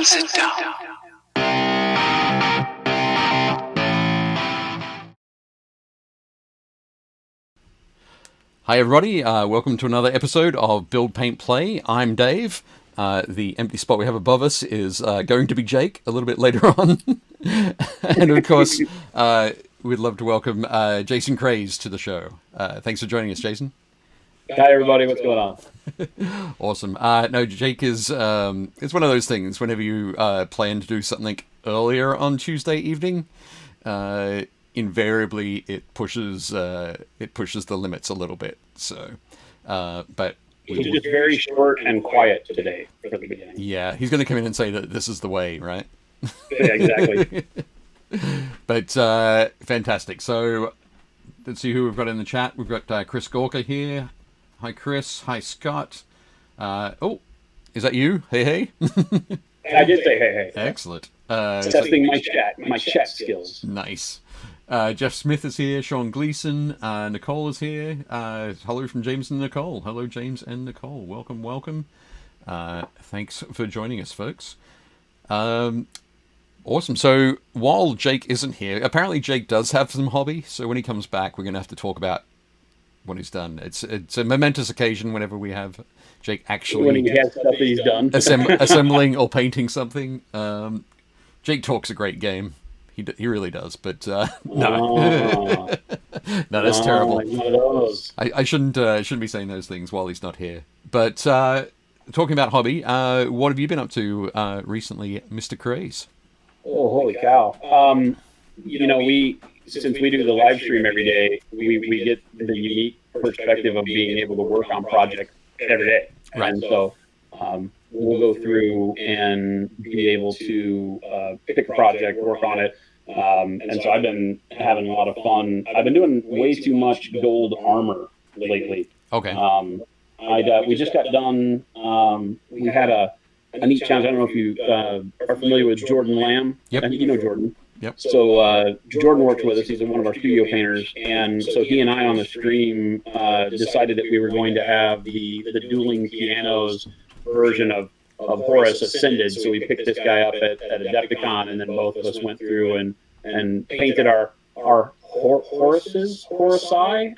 sit down. Hi everybody, welcome to another episode of Build, Paint, Play. I'm Dave. The empty spot we have above us is going to be Jake a little bit later on. And of course, we'd love to welcome Jason Craze to the show. Thanks for joining us, Jason. Hi everybody, what's going on? Awesome. No, Jake is, it's one of those things, whenever you plan to do something earlier on Tuesday evening, invariably it pushes the limits a little bit. So, but he's just very short and quiet today for the beginning. Yeah, he's going to come in and say that this is the way, right? Yeah, exactly. But fantastic. So let's see who we've got in the chat. We've got Chris Gorka here. Hi, Chris. Hi, Scott. Oh, is that you? Hey, hey. I did say hey, hey. Excellent. Testing my chat skills. Nice. Jeff Smith is here. Sean Gleason. Nicole is here. Hello from James and Nicole. Hello, James and Nicole. Welcome, welcome. Thanks for joining us, folks. Awesome. So while Jake isn't here, apparently Jake does have some hobby. So when he comes back, we're going to have to talk about what he's done. It's a momentous occasion whenever we have Jake actually when he has stuff that he's done. assembling or painting something. Jake talks a great game. He really does, but no, no, that's terrible. I shouldn't be saying those things while he's not here. But talking about hobby, what have you been up to recently, Mr. Craze? Oh, holy cow! Since we do the live stream every day, we get the unique perspective of being able to work on projects every day, right. And so we'll go through and be able to pick a project, work on it. And so I've been having a lot of fun. I've been doing way too much gold armor lately. Okay. We just got done. We had a neat challenge. I don't know if you are familiar with Jordan Lamb. Yep. I think you know Jordan. Yep. So Jordan works with us. He's one of our studio painters, and so he and I on the stream decided that we were going to have the dueling pianos version of Horus Ascended. So we picked this guy up at Adepticon, and then both of us went through and painted our Horusi.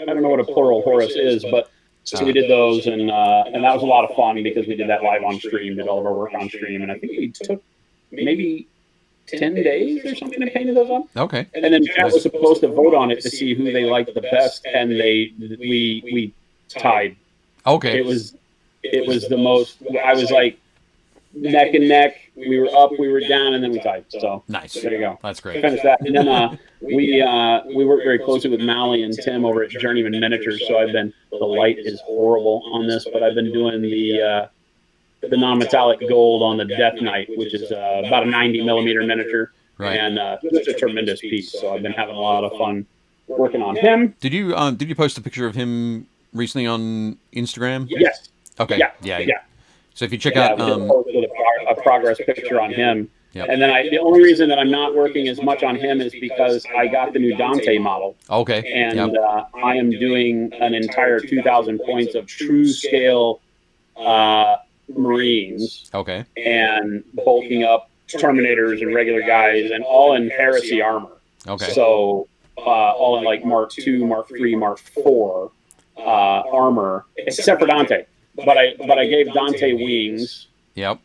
I don't know what a plural Horus is, but so we did those, and that was a lot of fun because we did that live on stream, did all of our work on stream, and I think we took maybe 10 days or something to paint those up. Okay. And then chat was supposed to vote on it to see who they liked the best, and we tied. Okay. It was the most. I was like neck and neck. We were up, we were down, and then we tied. So nice. There you go. That's great. Finished that, and then we worked very closely with Mally and Tim over at Journeyman Miniatures. So the light is horrible on this, but I've been doing the non-metallic gold on the Death Knight, which is about a 90 millimeter miniature, right. And just a tremendous piece. So I've been having a lot of fun working on him. Did you post a picture of him recently on Instagram? Yes. Okay. Yeah. So if you check out, we posted a progress picture on him. Yep. And then the only reason that I'm not working as much on him is because I got the new Dante model. Okay. And I am doing an entire 2,000 points of true scale Marines. Okay. And bulking up Terminators and regular guys, and all in Heresy armor. Okay. So all in like Mark II, Mark III, Mark IV armor, except for Dante. But I gave Dante wings. Yep.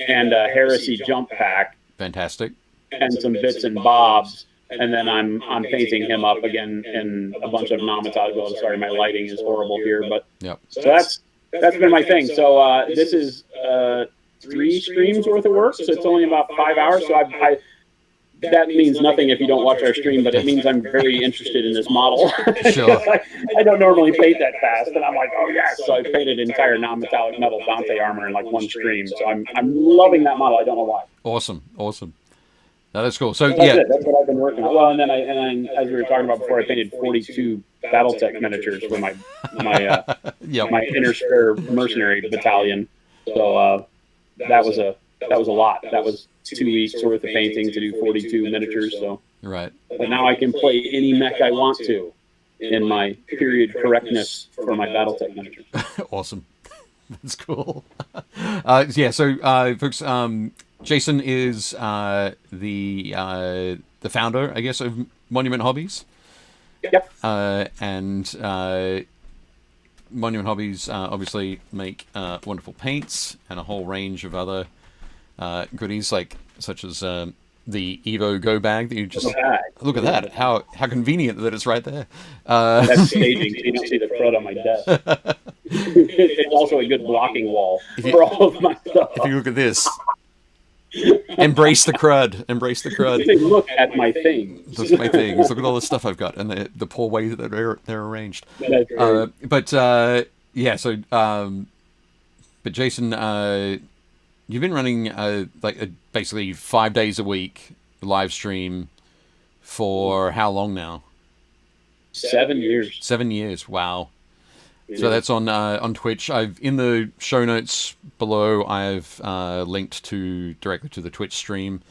And a Heresy jump pack. Fantastic. And some bits and bobs. And then I'm painting him up again in a bunch of non-metallic gold. Sorry, my lighting is horrible here, but yep. So that's been my thing. So this is 3 streams worth of work. So it's only about 5 hours. So I that means nothing if you don't watch our stream, but it means I'm very interested in this model. Sure. I don't normally paint that fast, and I'm like, oh yes. So I painted entire non-metallic metal Dante armor in like one stream. So I'm loving that model. I don't know why. Awesome. No, that's cool. So that's it. That's what I've been working on. Well, and then as we were talking about before, I painted 42 BattleTech miniatures for my yep. my Inner Spare mercenary battalion. So that was a lot. That was 2 weeks worth of painting to do 42 miniatures. So right. But now I can play any mech I want to in my period correctness for my BattleTech miniatures. Awesome. That's cool. So folks, Jason is the founder, I guess, of Monument Hobbies. Yep. And Monument Hobbies obviously make wonderful paints and a whole range of other goodies, such as the Evo Go bag that you just look at that. How convenient that it's right there. That's staging. You don't see the crud on my desk. It's also a good blocking wall for all of my stuff. If you look at this, embrace the crud. Embrace the crud. Look at my things. Look at my things. Look at all the stuff I've got and the poor way that they're arranged. Yeah. So, but Jason, you've been running basically 5 days a week live stream for how long now? 7 years. 7 years. Wow. So that's on Twitch. I've in the show notes below. I've linked directly to the Twitch stream.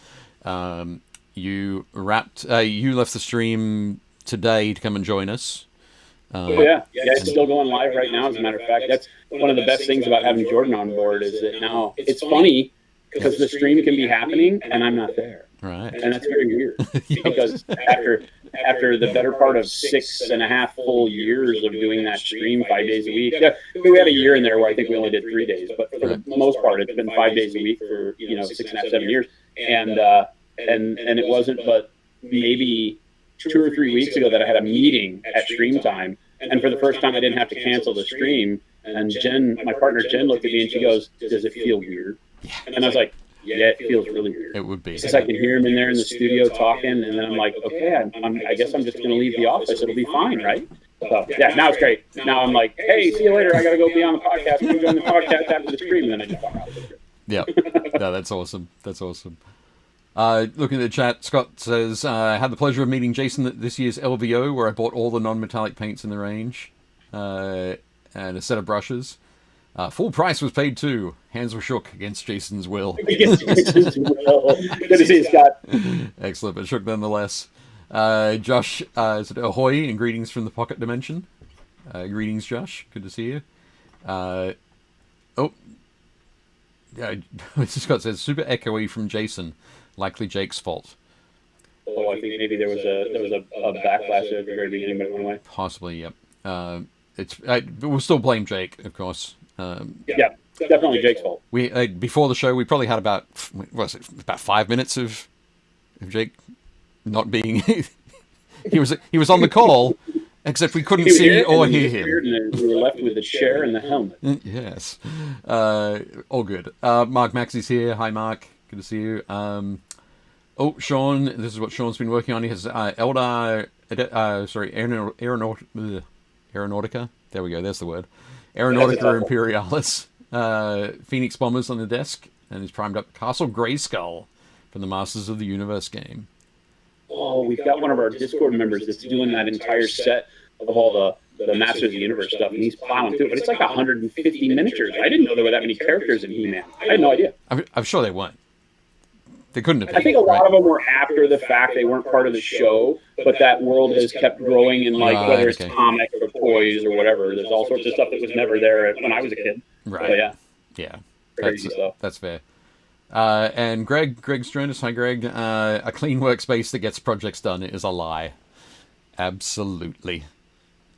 You left the stream today to come and join us. Yeah, it's still going live right now. As a matter of fact, that's one of the best things about having Jordan on board is that now it's funny because the stream can be happening and I'm not there. Right. And that's very weird because after the better part of 6.5 full years of doing that stream 5 days a week, we had a year in there where I think we only did 3 days, but for the most part, it's been 5 days a week for 6.5, 7 years, and it wasn't but maybe 2 or 3 weeks ago that I had a meeting at stream time, and for the first time I didn't have to cancel the stream. And Jen, my partner Jen, looked at me and she goes, "Does it feel weird?" And I was like, "Yeah, it feels really weird." It would be. Because I can hear him in there in the studio talking, and then I'm like, "Okay, I guess I'm just going to leave the office. It'll be fine, right?" So yeah, now it's great. Now I'm like, "Hey, see you later. I got to go be on the podcast. I'm doing the podcast after the stream," and then I just walk out. Yeah, no, that's awesome. That's awesome. Looking at the chat, Scott says, I had the pleasure of meeting Jason at this year's LVO, where I bought all the non-metallic paints in the range, and a set of brushes. Full price was paid too. Hands were shook against Jason's will. Against Jason's will. Good to see you, Scott. Excellent, but shook nonetheless. Josh said, ahoy, and greetings from the pocket dimension. Greetings, Josh. Good to see you. Scott says, super echoey from Jason. Likely Jake's fault. Oh, I think maybe there was a backlash at the very beginning, but it went away. Possibly, yep. We'll still blame Jake, of course. Yeah, definitely Jake's fault. We before the show, we probably had about 5 minutes of Jake not being. he was on the call, except we couldn't see or hear him. We were left with the chair and the helmet. Yes, all good. Mark Maxey's here. Hi, Mark. Good to see you. Sean. This is what Sean's been working on. He has Aeronautica. There we go. There's the word. Aeronautica Imperialis. Phoenix Bombers on the desk, and he's primed up Castle Grayskull from the Masters of the Universe game. Oh, we've got one of our Discord members that's doing that entire set of all the Masters of the Universe stuff, and he's plowing through it. But it's like 150 miniatures. I didn't know there were that many characters in He-Man. I had no idea. I'm sure they weren't. They couldn't have been. I think a lot of them were after the fact. They weren't part of the show, but that world has kept growing in whether it's comics or toys or whatever. There's all sorts of stuff that was never there when I was a kid. Right. So, yeah. That's fair. And Greg's joined us. Hi, Greg. A clean workspace that gets projects done is a lie. Absolutely.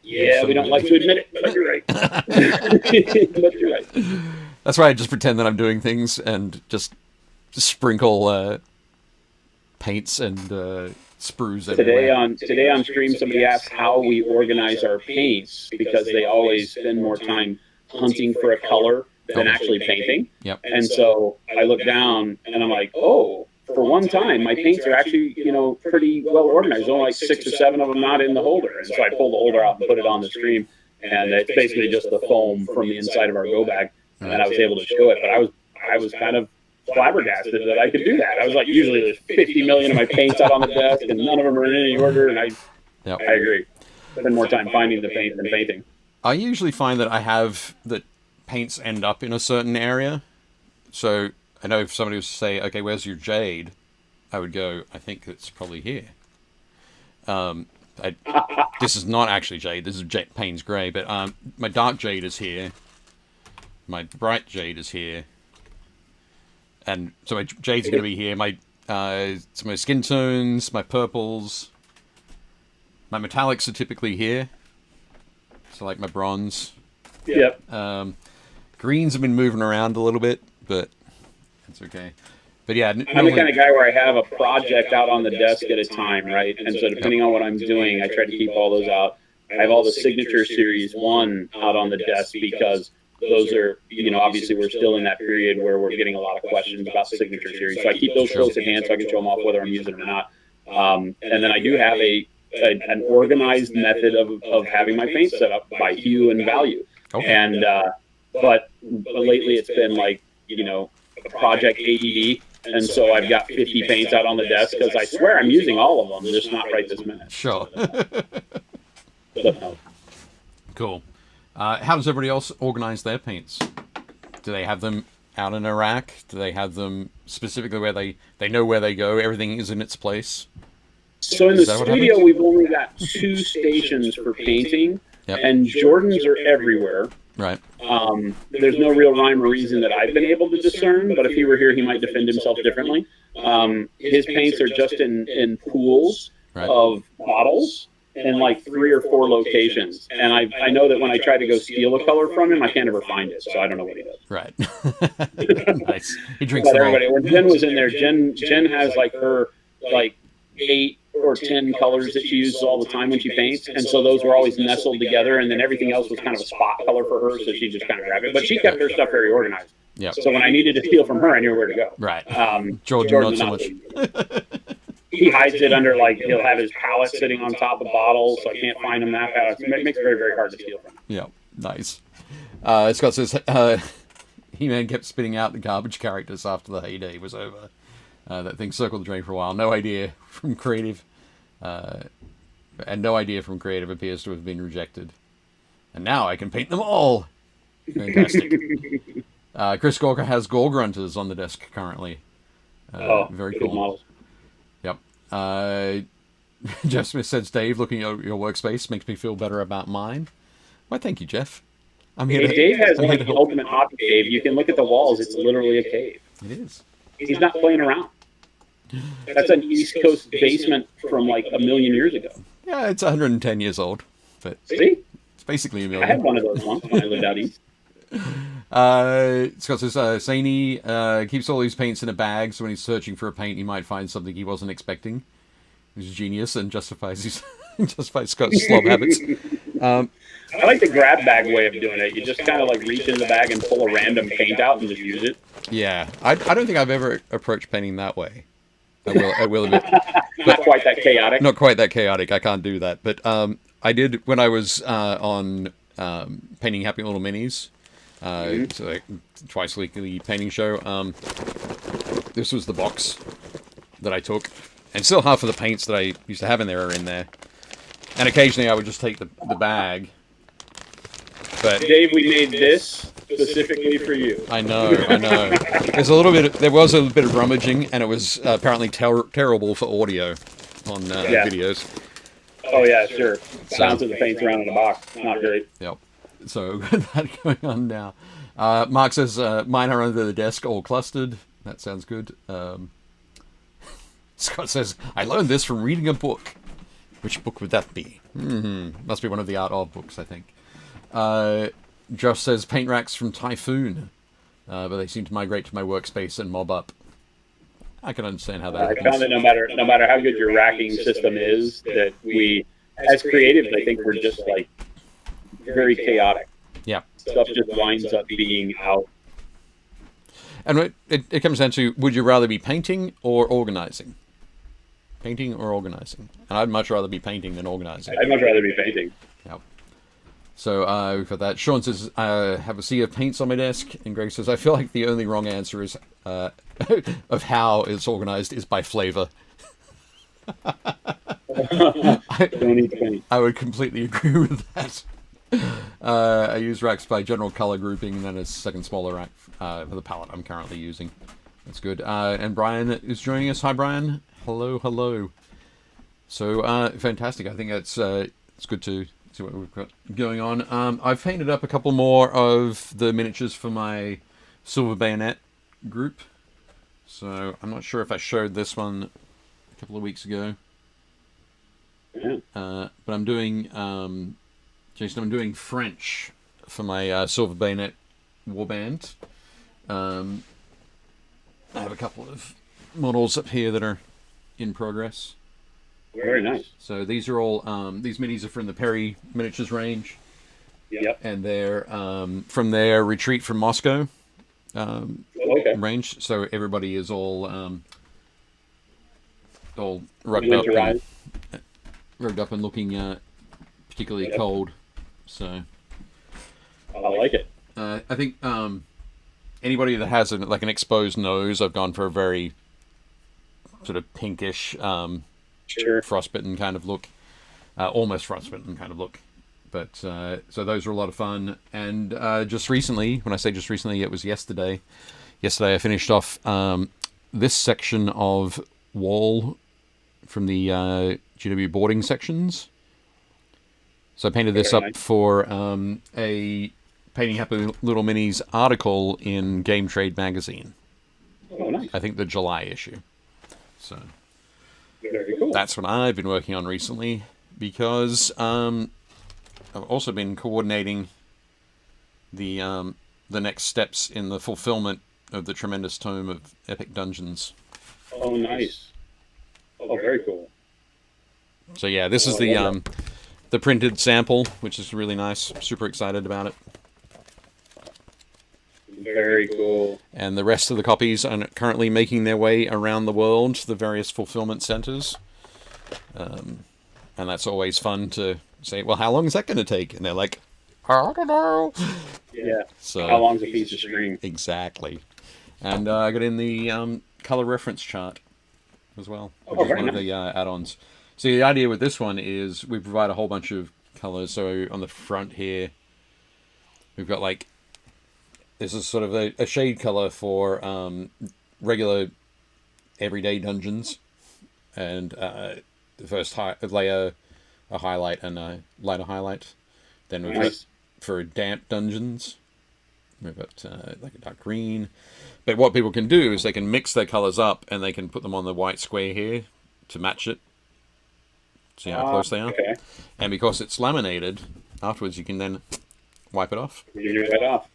Yeah, we don't like to admit it, but you're right. But you're right. That's why I just pretend that I'm doing things and just sprinkle paints and sprues everywhere. Today on stream, somebody asked how we organize our paints because they always spend more time hunting for a color than actually painting. Yep. And so I look down and I'm like, oh, for one time, my paints are actually, pretty well organized. There's only like 6 or 7 of them not in the holder. And so I pull the holder out and put it on the stream. And it's basically just the foam from the inside of our go bag. And I was able to show it. But I was kind of flabbergasted that I could do that. I was like, usually there's 50 million of my paints out on the desk and none of them are in any order. And I agree. Spend more time finding the paint than painting. I usually find that I have that paints end up in a certain area. So I know if somebody was to say, okay, where's your jade? I would go, I think it's probably here. This is not actually jade. This is Payne's Grey. But my dark jade is here. My bright jade is here. and so my jade's going to be here. My so my skin tones, my purples, my metallics are typically here. So like my bronze. Yep. Greens have been moving around a little bit, but it's okay. But yeah, I'm the kind of guy where I have a project out on the desk at a time, right? And so depending on what I'm doing, I try to keep all those out. I have all the Signature Series 1 out on the desk because those are, obviously we're still in that period where we're getting a lot of questions about the Signature Series. So I keep those close at hand so I can show them off whether I'm using them or not. And then I do have an organized method of having my paint set up by hue and value. Okay. And but lately it's been like, project ADD. And so I've got 50 paints out on the desk because I swear I'm using all of them, just not right this minute. Sure. Cool. How does everybody else organize their paints? Do they have them out in a rack? Do they have them specifically where they know where they go? Everything is in its place? So in the studio, we've only got 2 stations for painting, and Jordans are everywhere. Right. There's no real rhyme or reason that I've been able to discern, but if he were here, he might defend himself differently. His paints are just in pools of bottles in like 3 or 4 locations. And I know that when I try to go steal a color from him, I can't ever find it, so I don't know what he does. Right. Nice. He drinks but everybody, when Jen was in there, Jen has like her 8 or 10 colors that she uses all the time when she paints, and so those were always nestled together, and then everything else was kind of a spot color for her, so she just kind of grabbed it. But she kept her stuff very organized. Yeah. So when I needed to steal from her, I knew where to go. Right. Jordan not so much. He hides it under, he'll have his palette sitting on top of bottles, so I can't find him that fast. It makes it very, very hard to steal from him. Yeah, nice. Scott says, He-Man kept spitting out the garbage characters after the heyday was over. That thing circled the drain for a while. No idea from creative. And no idea from creative appears to have been rejected. And now I can paint them all! Fantastic. Chris Gorka has Gore Grunters on the desk currently. Very cool. Models. Yep. Jeff Smith says, Dave, looking at your workspace makes me feel better about mine. Why, thank you, Jeff. Dave has the ultimate hobby cave. You can look at the walls. It's literally a cave. It is. He's not playing around. That's an East Coast basement from like a million years ago. Yeah, it's 110 years old. But see? It's basically a million. I had one of those once when I lived out east. Scott says, Saney keeps all these paints in a bag, so when he's searching for a paint, he might find something he wasn't expecting. He's a genius and justifies Scott's slob habits. I like the grab bag way of doing it. You just kind of reach in the bag and pull a random paint out and just use it. Yeah, I don't think I've ever approached painting that way. I will admit. Not quite that chaotic. Not quite that chaotic. I can't do that. But I did when I was on painting Happy Little Minis. So twice weekly painting show. This was the box that I took, and still half of the paints that I used to have in there are in there. And occasionally I would just take the bag. But Dave, we made this specifically for you. I know. There was a bit of rummaging, and it was apparently terrible for audio on videos. Oh yeah, sure. Sounds of the paints around in the box. Not great. Yep. So that going on now. Mark says mine are under the desk, all clustered. That sounds good. Scott says I learned this from reading a book. Which book would that be? Must be one of the Art of books, I think. Josh says paint racks from Typhoon, but they seem to migrate to my workspace and mob up. I can understand how that happens. I found that no matter how good your racking system is, that we, as creatives, I think we're just very chaotic. Yeah. Stuff just winds up being out. And it comes down to, would you rather be painting or organizing? Painting or organizing? And I'd much rather be painting than organizing. I'd much rather be painting. Yep. So we've got that. Sean says, I have a sea of paints on my desk. And Greg says, I feel like the only wrong answer is of how it's organized is by flavor. I would completely agree with that. I use racks by general color grouping and then a second smaller rack for the palette I'm currently using. That's good. And Brian is joining us. Hi, Brian. Hello. So, fantastic. I think it's good to see what we've got going on. I've painted up a couple more of the miniatures for my Silver Bayonet group. So I'm not sure if I showed this one a couple of weeks ago. Yeah. But I'm doing, Jason, I'm doing French for my Silver Bayonet warband. I have a couple of models up here that are in progress. Very nice. So these are all, these minis are from the Perry Miniatures range. Yep. And they're from their Retreat from Moscow range. So everybody is all rugged up and looking particularly cold. So I like it. I think anybody that has an exposed nose, I've gone for a very sort of pinkish, frostbitten kind of look, almost frostbitten kind of look. But so those are a lot of fun. And just recently, when I say just recently, it was yesterday. Yesterday I finished off this section of wall from the GW boarding sections. So I painted this up for a Painting Happy Little Minis article in Game Trade magazine. Oh, nice. I think the July issue. So very cool. That's what I've been working on recently, because I've also been coordinating the next steps in the fulfillment of the tremendous tome of Epic Dungeons. Oh, nice. Oh, very cool. So yeah, this is the printed sample, which is really nice. I'm super excited about it. Very cool. And the rest of the copies are currently making their way around the world to the various fulfillment centers. And that's always fun to say, well, how long is that going to take? And they're like, I don't know. Yeah. So how long's a piece of string? Exactly. And I got in the color reference chart as well, which is one of the add-ons. So the idea with this one is we provide a whole bunch of colors. So on the front here, we've got this is sort of a shade color for regular everyday dungeons, and the first layer a highlight and a lighter highlight. Then we've got for damp dungeons, we've got like a dark green. But what people can do is they can mix their colors up and they can put them on the white square here to match it. See how close they are? Okay. And because it's laminated, afterwards you can then wipe it off. You wipe it off.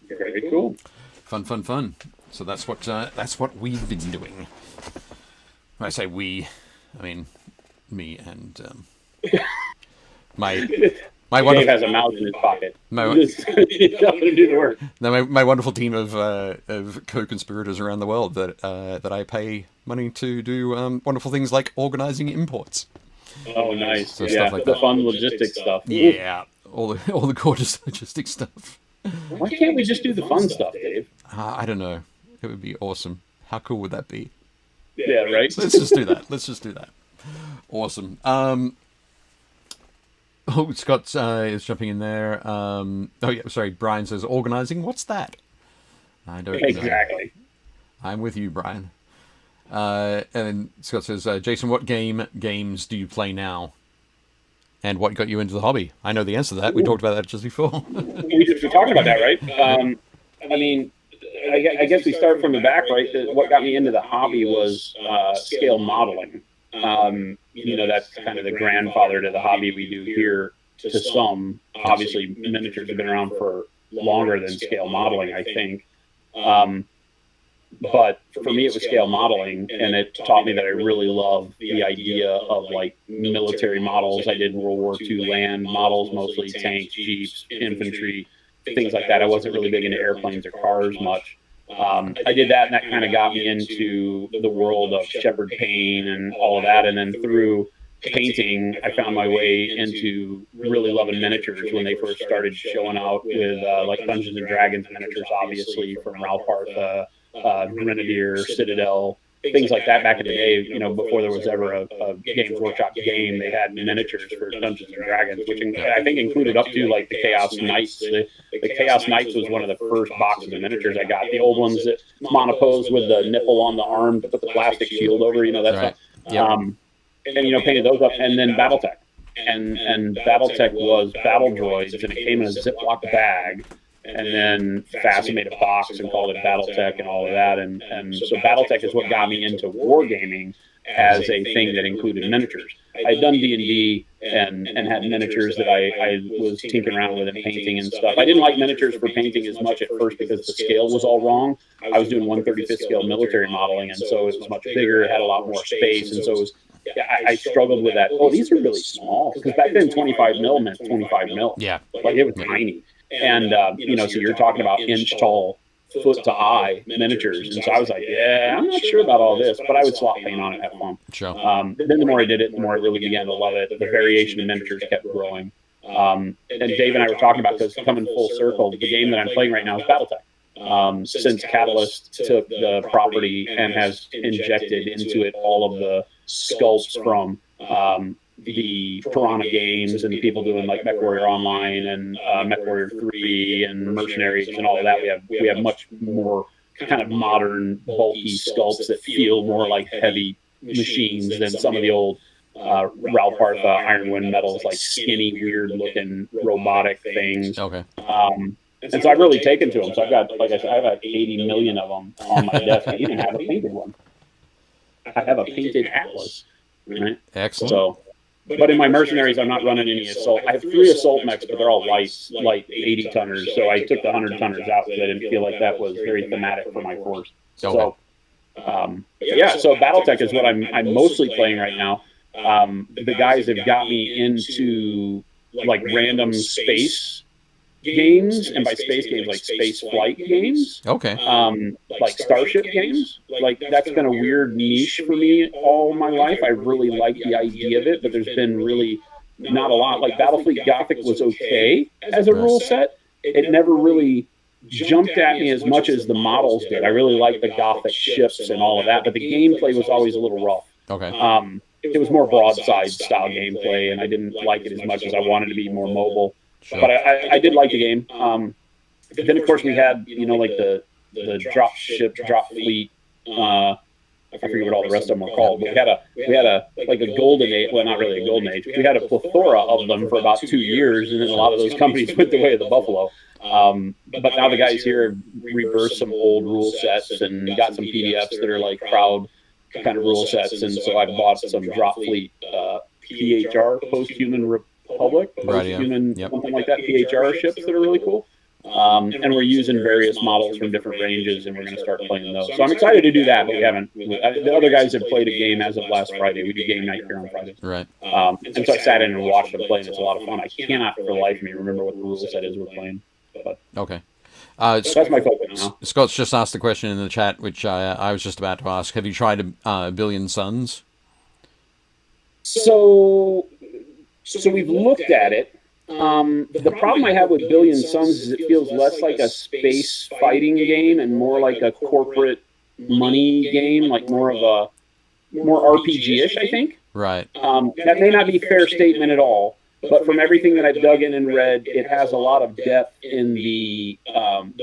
Very cool. Fun, fun, fun. So that's what we've been doing. When I say we, I mean me and my wonderful. Dave has a mouse in his pocket. He's going to do the work. My wonderful team of co-conspirators around the world that I pay money to do wonderful things like organizing imports. Oh, nice! So stuff like the that. Fun logistics stuff. Yeah, all the gorgeous logistic stuff. Why can't we just do the fun stuff, Dave? I don't know. It would be awesome. How cool would that be? Yeah, right. Let's just do that. Awesome. Scott is jumping in there. Brian says, organizing, what's that? I don't know. Exactly. I'm with you, Brian. And then Scott says, Jason, what games do you play now? And what got you into the hobby? I know the answer to that. We talked about that just before. we were talking about that, right? I mean, I guess we start from the back, right? What got me into the hobby was scale modeling. That's kind of the grandfather to the hobby we do here to some. Obviously, miniatures have been around for longer than scale modeling, I think. But for me, it was scale modeling, and it taught me that I really love the idea of military models. I did World War II land models, mostly tanks, jeeps, infantry, things like that. I wasn't really big into airplanes or cars much. I did that, and that kind of got me into the world of Shepherd Pain and all of that. And then through painting, I found my way into really loving miniatures when they first started showing out with Dungeons and Dragons miniatures, obviously from Ralph Artha, Grenadier, Citadel, things like that back in the day. Before there was ever a Games Workshop game, they had miniatures for Dungeons and Dragons, which I think included up to the Chaos Knights. The Chaos Knights was one of the first boxes of miniatures I got. The old ones that monopose with the nipple on the arm to put the plastic shield over, that stuff. Yep. And painted those up, and then BattleTech, and BattleTech was battle droids, and it came in a Ziploc bag. and then FASA made a box and called it BattleTech and all of that, and so BattleTech is what got me into wargaming as a thing that included miniatures. I'd done D&D and had miniatures that I was tinkering around with and painting and stuff. I didn't like miniatures for painting as much at first because the scale was all wrong. I was doing 1/35th scale military modeling, and so it was much bigger, it had a lot more space, and so it was, I struggled with that. Oh, these are really small, because back then 25 mil meant 25 mil. Yeah. Like, it was tiny. And, so you're talking about inch tall, foot to eye miniatures. And so I was like, I'm not sure about all this, but I would swap paint on it, have fun. Sure. Then the more I did it, the more I really began to love it. The variation of miniatures kept growing. And Dave and I were talking about, because coming full circle, the game that I'm playing right now is BattleTech. Since Catalyst took the property and has injected into it all of the sculpts from the Piranha games and the people doing like MechWarrior Online and MechWarrior 3 and Mercenaries and all of that, we have much more kind of modern, bulky sculpts that feel more like heavy machines than some of the old Ralph Partha Iron Wind metals, like skinny, weird-looking robotic things. Okay. And so I've really taken to them. So I've got, like I said, I have like 80 million of them on my desk. I even have a painted one. I have a painted Atlas. Right? Excellent. So, but in my Mercenaries, I'm not running any assault. I have 3 assault mechs, but they're all light 80-tonners. So I took the 100-tonners out because I didn't feel like that was very thematic for my force. Okay. So, so BattleTech is what I'm mostly playing right now. The guys have got me into like random space games, and by space games, like space flight games. Okay. Like starship games. Like, that's been a weird niche for me all my life. I really like the idea of it, but there's been really not a lot. Like, Battlefleet Gothic was okay as a rule set. It never really jumped at me as much as the models did. I really liked the Gothic ships and all of that, but the gameplay was always a little rough. Okay. It was more broadside style gameplay, and I didn't like it as much as I wanted to be more mobile. Sure. But I did like the game. Then of course we had, like the drop ship, drop fleet. I forget what all the rest of them were called. But we had a like a golden age. Well, not really a golden age. We had a plethora of them for about 2 years, and then a lot of those companies went the way of the buffalo. But now the guys here have reversed some old rule sets and got some PDFs that are like crowd kind of rule sets, and so I bought some drop fleet PHR, post-human Republic, post-human, something like that, PHR ships that are really cool. And we're using various models from different ranges, and we're going to start playing those. So I'm excited to do that, but we haven't. The other guys have played a game as of last Friday. We do game night here on Fridays. Right. And so I sat in and watched them play, and it's a lot of fun. I cannot for the life of me remember what the rule set is we're playing. But okay. That's my focus now. Scott's just asked the question in the chat, which I was just about to ask. Have you tried a Billion Suns? So we've looked at it. The problem I have with Billion Suns is it feels less like a space fighting game and more like a corporate money game, like more RPG-ish, I think. Right. That may not be a fair statement at all, but from everything that I've dug in and read, it has a lot of depth in the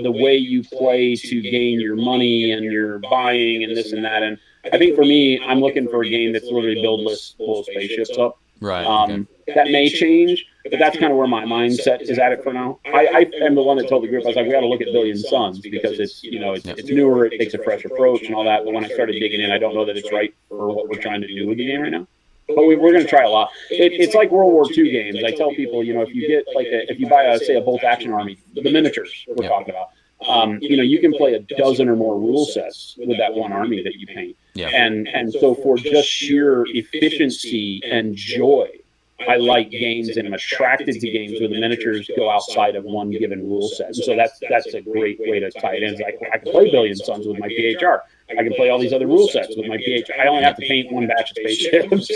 way you play to gain your money and your buying and this and that. And I think for me, I'm looking for a game that's literally build lists, blow spaceships up. Right. Okay. That may change, but that's kind of where my mindset is at it for now. I am the one that told the group, I was like, we got to look at Billion Suns because it's it's newer, it takes a fresh approach and all that. But when I started digging in, I don't know that it's right for what we're trying to do with the game right now. But we're going to try a lot. It's like World War II games. I tell people, if you get if you buy say a bolt action army, the miniatures we're talking about, you can play a dozen or more rule sets with that one army that you paint. Yeah. And so for just sheer efficiency and joy, I like games and I'm attracted to games where the miniatures go outside of one given rule set. And so that's a great way to tie it in. I can play Billion Suns with my PHR. I can play all these other rule sets with my PHR. I only have to paint one batch of spaceships.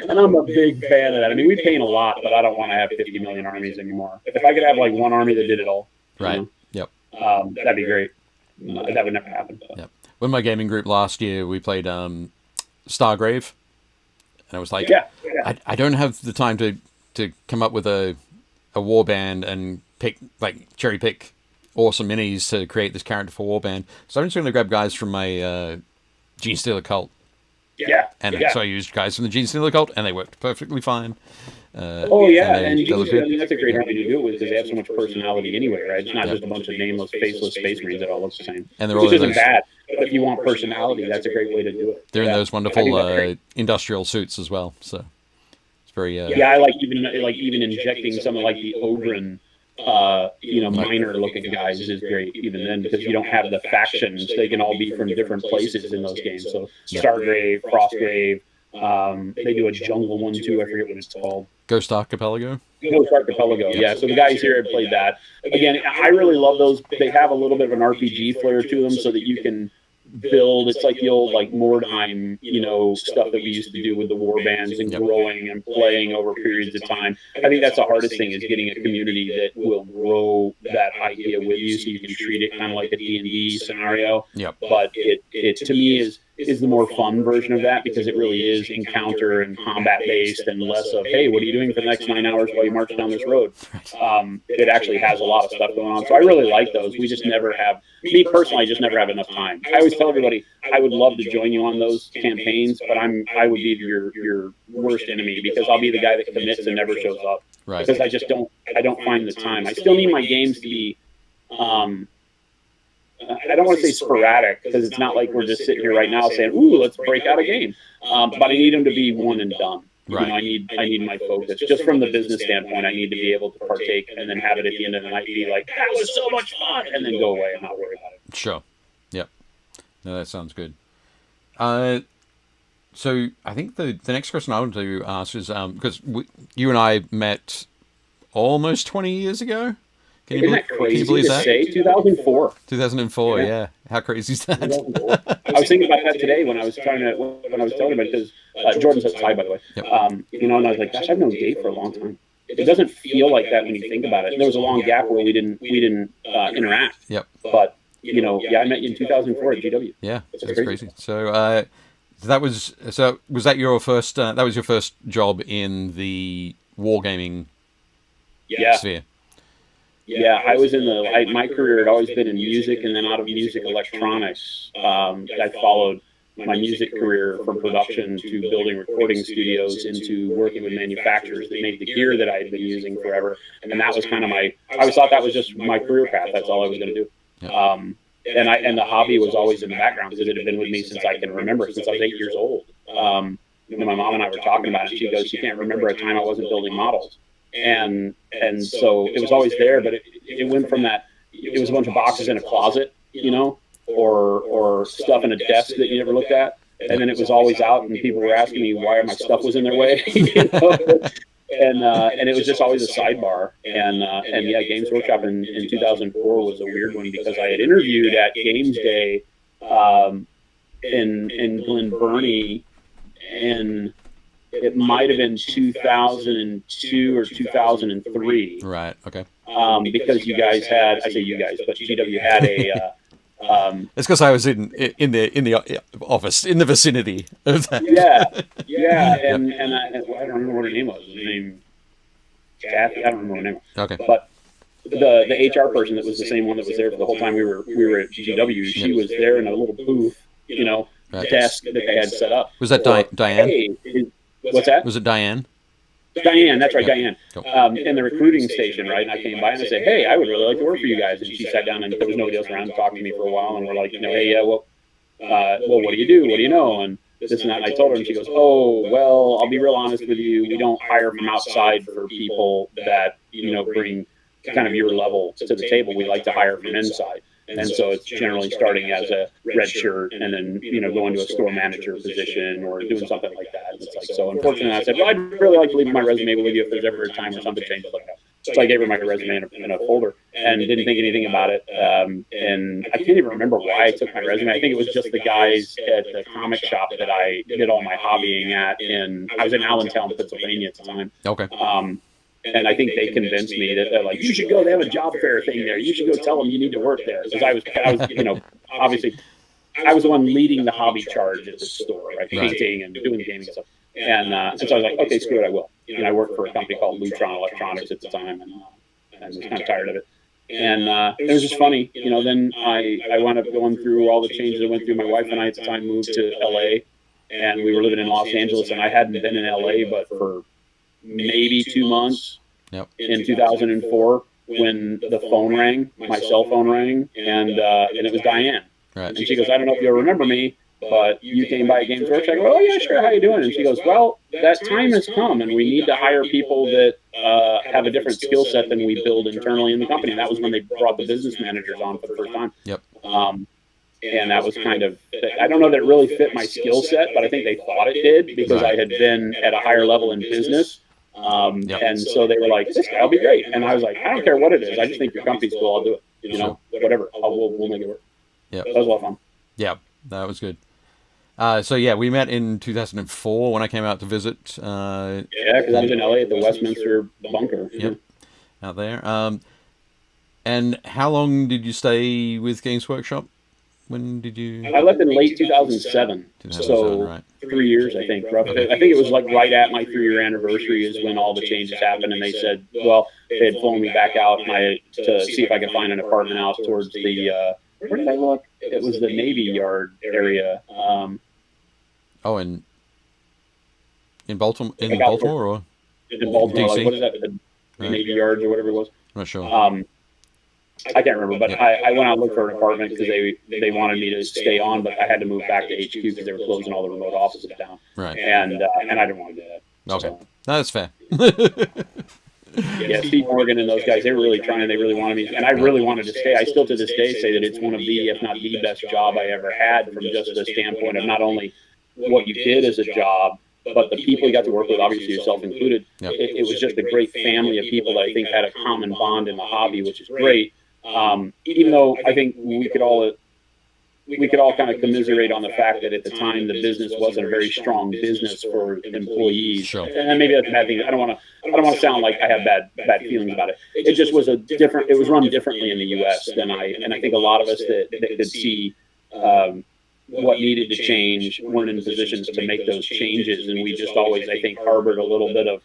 And I'm a big fan of that. I mean, we paint a lot, but I don't want to have 50 million armies anymore. If I could have like one army that did it all. Right. Yep. That'd be great. That would never happen. Yep. With my gaming group last year, we played Stargrave. And I was like, I don't have the time to come up with a warband and cherry pick awesome minis to create this character for warband. So I'm just going to grab guys from my Genestealer cult. Yeah. And so I used guys from the Genestealer cult, and they worked perfectly fine. Oh yeah, and usually, I mean, that's a great army to do it with because they have so much personality anyway, right? It's not just a bunch of nameless, faceless Space Marines that all look the same, and they're which all isn't bad. But if you want personality, that's a great way to do it. They're in those wonderful industrial suits as well, so it's very. Yeah, I like even injecting some of like the Ogren, minor looking guys is great even then because you don't have the factions. They can all be from different places in those games. So Stargrave, Frostgrave. They do a jungle one too. I forget what it's called. Ghost Archipelago. Ghost Archipelago. Yeah. So the guys here have played that. Again, I really love those. They have a little bit of an RPG flair to them, so that you can build. It's like the old like Mordheim, stuff that we used to do with the war bands and growing and playing over periods of time. I think that's the hardest thing is getting a community that will grow that idea with you, so you can treat it kind of like a D&D scenario. Yep. But it to me is the more fun version of that because it really is encounter and combat based and less of, hey, what are you doing for the next 9 hours while you march down this road? It actually has a lot of stuff going on. So I really like those. We just never have, me personally, I just never have enough time. I always tell everybody, I would love to join you on those campaigns, but I would be your worst enemy because I'll be the guy that commits and never shows up. Right. Because I don't find the time. I still need my games to be, I don't want to say sporadic because it's not like we're just sitting here right now saying, "Ooh, let's break out a game." But I need them to be one and done. Right. I need my focus. Just from the business standpoint, I need to be able to partake and then have it at the end of the night be like, "That was so much fun," and then go away and not worry about it. Sure. Yep. No, that sounds good. So I think the next question I want to ask is because you and I met almost 20 years ago. Can you believe that? Say 2004. 2004, yeah. How crazy is that? I was thinking about that today when I was telling about it because Jordan says hi, by the way. Yep. And I was like, gosh, I've known Dave for a long time. It doesn't feel like that when you think about it. There was a long gap where we didn't interact. Yep. But I met you in 2004 at GW. Yeah, that's crazy. So was that your first? That was your first job in the wargaming sphere. Yeah, I was in my career had always been in music and then out of music electronics. I followed my music career from production to building recording studios into working with manufacturers that made the gear that I had been using forever. And that was kind of I always thought that was just my career path. That's all I was going to do. Yeah. And the hobby was always in the background because it had been with me since I can remember, since I was 8 years old. My mom and I were talking about it. She goes, "You can't remember a time I wasn't building models." And so it was always there, but it went from that. It was a bunch of boxes in a closet, or stuff in a desk that you never looked at, and then it was always out, and people were asking me why my stuff was in their way, and it was just always a sidebar. And Games Workshop in 2004 was a weird one because I had interviewed at Games Day in Glen Burnie, and it might have been 2002 or 2003. Right. Okay. Because you guys had, I say you guys, but GW had a. It's because I was in the office in the vicinity of that. Yeah, and I don't remember what her name was. Her name Cathy. I don't remember her name. Okay. But the HR person that was the same one that was there for the whole time we were at GW. She was there in a little booth, Right. desk that they had set up. Was that Diane? Hey, what's that? Was it Diane? Diane, that's right, Okay. Diane. Cool. In the recruiting station, right? And I came by and I said, "Hey, I would really like to work for you guys." And she sat down, and there was nobody else around to talk to me for a while. And we're like, "Hey, yeah, well, what do you do? What do you know?" And this and that. And I told her, and she goes, "Oh, well, I'll be real honest with you. We don't hire from outside for people that bring kind of your level to the table. We like to hire from inside." And so it's generally starting as a red shirt and then, going to a store manager position or doing something like that. And it's like, so unfortunately, I said, well, I'd really like to leave my resume with you if there's ever a time or something changes like that. So I gave her my resume in a folder and didn't think anything about it. And I can't even remember why I took my resume. I think it was just the guys at the comic shop that I did all my hobbying at. I was in Allentown, Pennsylvania at the time. Okay. And I think they convinced me that they're like, "You should go. They have a job fair thing there. You should go tell them you need to work there." Because I was, obviously, I was the one leading the hobby charge at the store, right? Painting and doing the gaming stuff. And so I was like, "Okay, screw it, I will." And I worked for a company called Lutron Electronics at the time, and was kind of tired of it. And it was just funny, Then I wound up going through all the changes I went through. My wife and I at the time moved to LA, and we were living in Los Angeles, and I hadn't been in LA but for maybe 2 months Yep. in 2004 when the phone rang, my cell phone rang, and it was Diane. Right. And she goes, I don't know if you'll remember me, but you came by Games Workshop. I go, oh yeah, sure, how you doing? And she goes, well, that time has come, and we need to hire people that have a different skill set than we build internally in the company. And that was when they brought the business managers on for the first time. Yep. And that was kind of, I don't know that it really fit my skill set, but I think they thought it did because I had been at a higher level in business. And so they were like, this guy will be great. And I was like, I don't care what it is. I just think your company's cool. I'll do it. You know, whatever. We'll make it work. Yeah. That was a lot of fun. Yeah, that was good. So yeah, we met in 2004 when I came out to visit. Yeah, because I was in LA at the Westminster bunker. Yep, out there. And how long did you stay with Games Workshop? When did you? I left in late 2007. So right. 3 years, I think. Roughly. I think it was like right at my 3-year anniversary is when all the changes happened, and they said, well, they had flown me back out to see if I could find an apartment out towards the. Where did I look? It was the Navy Yard area. In Baltimore, or in Baltimore, DC? like, what is that? The Navy Yards or whatever it was. I'm not sure. I can't remember, but I went out and looked for an apartment because they wanted me to stay on, but I had to move back to HQ because they were closing all the remote offices down. Right. And I didn't want to do that. Okay, so. That's fair. Yeah, Steve Morgan and those guys, they were really trying. They really wanted me, and I really wanted to stay. I still to this day say that it's one of the, if not the best job I ever had from just the standpoint of not only what you did as a job, but the people you got to work with, obviously yourself included. Yep. It was just a great family of people that I think had a common bond in the hobby, which is great. Even though I think we could all kind of commiserate on the fact that at the time the business wasn't a very strong business for employees. Sure. And maybe that's a bad thing. I don't want to sound like I have bad feelings about it. It just was it was run differently in the U.S. and I think a lot of us that could see what needed to change weren't in positions to make those changes, and we just always, I think, harbored a little bit of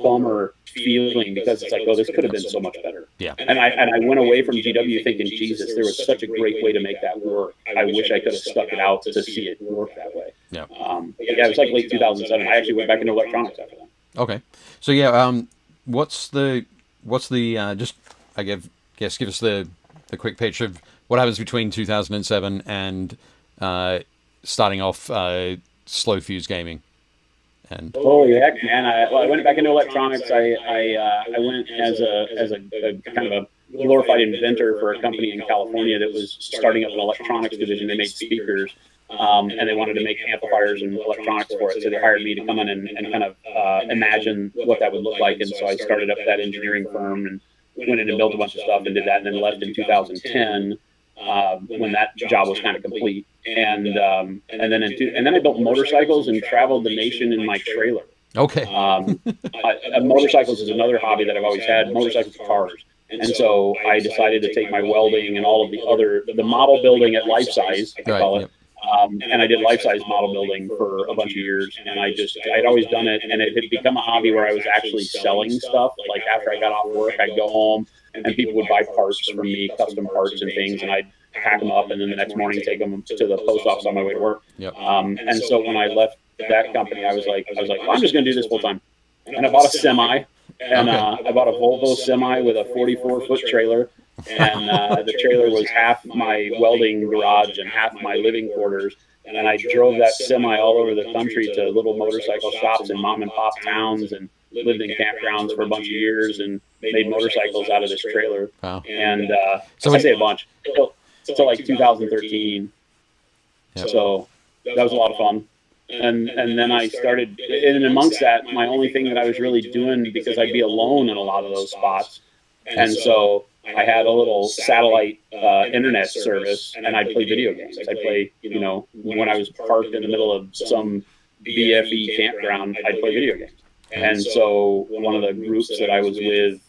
bummer feeling because it's like, oh, this could have been so much better. Yeah. And I went away from GW thinking, Jesus, there was such a great way to make that work. I wish I could have stuck it out to see it work that way. Yeah. Yeah, it was like late 2007. I actually went back into electronics after that. Okay. So yeah, what's the just I guess give us the quick picture of what happens between 2007 and starting off Slow Fuse Gaming. And holy heck, man! I went back into electronics. I went as a kind of a glorified inventor for a company in California that was starting up an electronics division. They made speakers, and they wanted to make amplifiers and electronics for it. So they hired me to come in and kind of imagine what that would look like. And so I started up that engineering firm and went in and built a bunch of stuff and did that, and then left in 2010 when that job was kind of complete. And then I built motorcycles and traveled the nation in my trailer. Okay. Motorcycles is another hobby that I've always had. Motorcycles are cars. And so I decided to take my welding and all of the model building at life size, I call it. And I did life size model building for a bunch of years. And I'd always done it. And it had become a hobby where I was actually selling stuff. Like after I got off work, I'd go home and people would buy parts from me, custom parts and things. And I'd pack them up and then the next morning take them to the post office on my way to work. Yep. And so when I left that company, I was like, well, I'm just going to do this full time. And I bought a semi. And I bought a Volvo semi with a 44-foot trailer. And the trailer was half my welding garage and half my living quarters. And I drove that semi all over the country to little motorcycle shops in mom and pop towns and lived in campgrounds for a bunch of years and made motorcycles out of this trailer. Wow. And so I say a bunch. Until like 2013. Yep. So that was a lot of fun. And then I started, and amongst that, my only thing that I was really doing, because I'd be alone in a lot of those spots. And so I had a little satellite internet service, and I'd play video games. I'd play, when I was parked in the middle of some BFE campground, I'd play video games. And so one of the groups that I was with,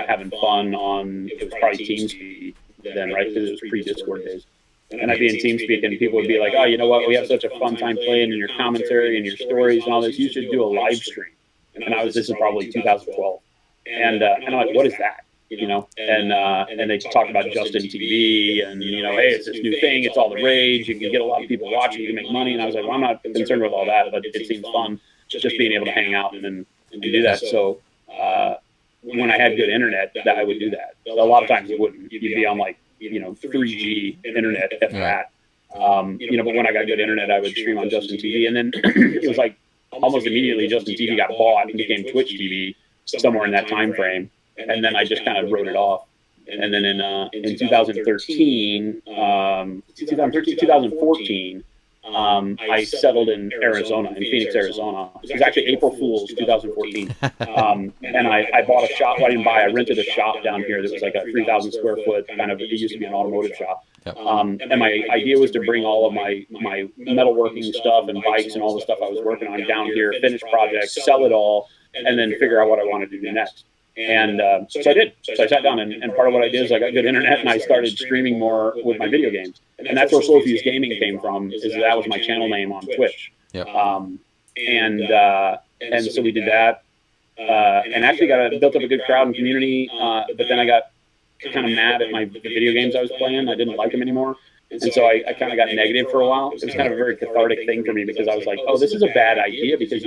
having fun on, it was probably TeamSpeak then, right? Because it was pre-Discord days. And I'd be in TeamSpeak and people would be like, oh, you know what? We have such a fun time playing and your commentary and your stories and all this. You should do a live stream. And this is probably 2012. And I'm like, what is that? And they talk about Justin TV and, hey, it's this new thing. It's all the rage. You can get a lot of people watching. You can make money. And I was like, well, I'm not concerned with all that, but it seems fun just being able to hang out and then do that. So when I had good internet, that I would do that. A lot of times you wouldn't. You'd be on like 3G internet if that. But when I got good internet, I would stream on Justin TV, and then it was like almost immediately Justin TV got bought and became Twitch TV somewhere in that time frame, and then I just kind of wrote it off. And then in 2013, 2014, I settled in Arizona, in Phoenix, Arizona. It was actually April Fool's 2014. And I bought a shop. Well, I didn't buy. I rented a shop down here that was like a 3,000 square foot kind of. It used to be an automotive shop. Yep. And my idea was to bring all of my metalworking stuff and bikes and all the stuff I was working on down here, finish projects, sell it all, and then figure out what I wanted to do next. And so I did. So I sat down, and part of what I did is I got good internet, and I started streaming more with my video games. And that's where Slow Fuse Gaming came from, is that was my channel name on Twitch. Yep. And so we did that, and actually built up a good crowd and community. But then I got kind of mad at my video games I was playing. I didn't like them anymore. And so I kind of got negative for a while. It was kind of a very cathartic thing for me, because I was like, oh, this is a bad idea, because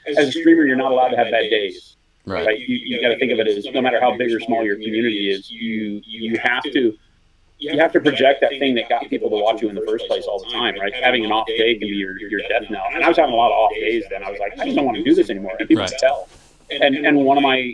as a streamer, you're not allowed to have bad days. Right. You got to think of it as, no matter how big or small your community is, you have to project that thing that got people to watch you in the first place all the time, right? Having an off day can be your death knell. And I was having a lot of off days then. I was like, I just don't want to do this anymore. And people could tell. And one of my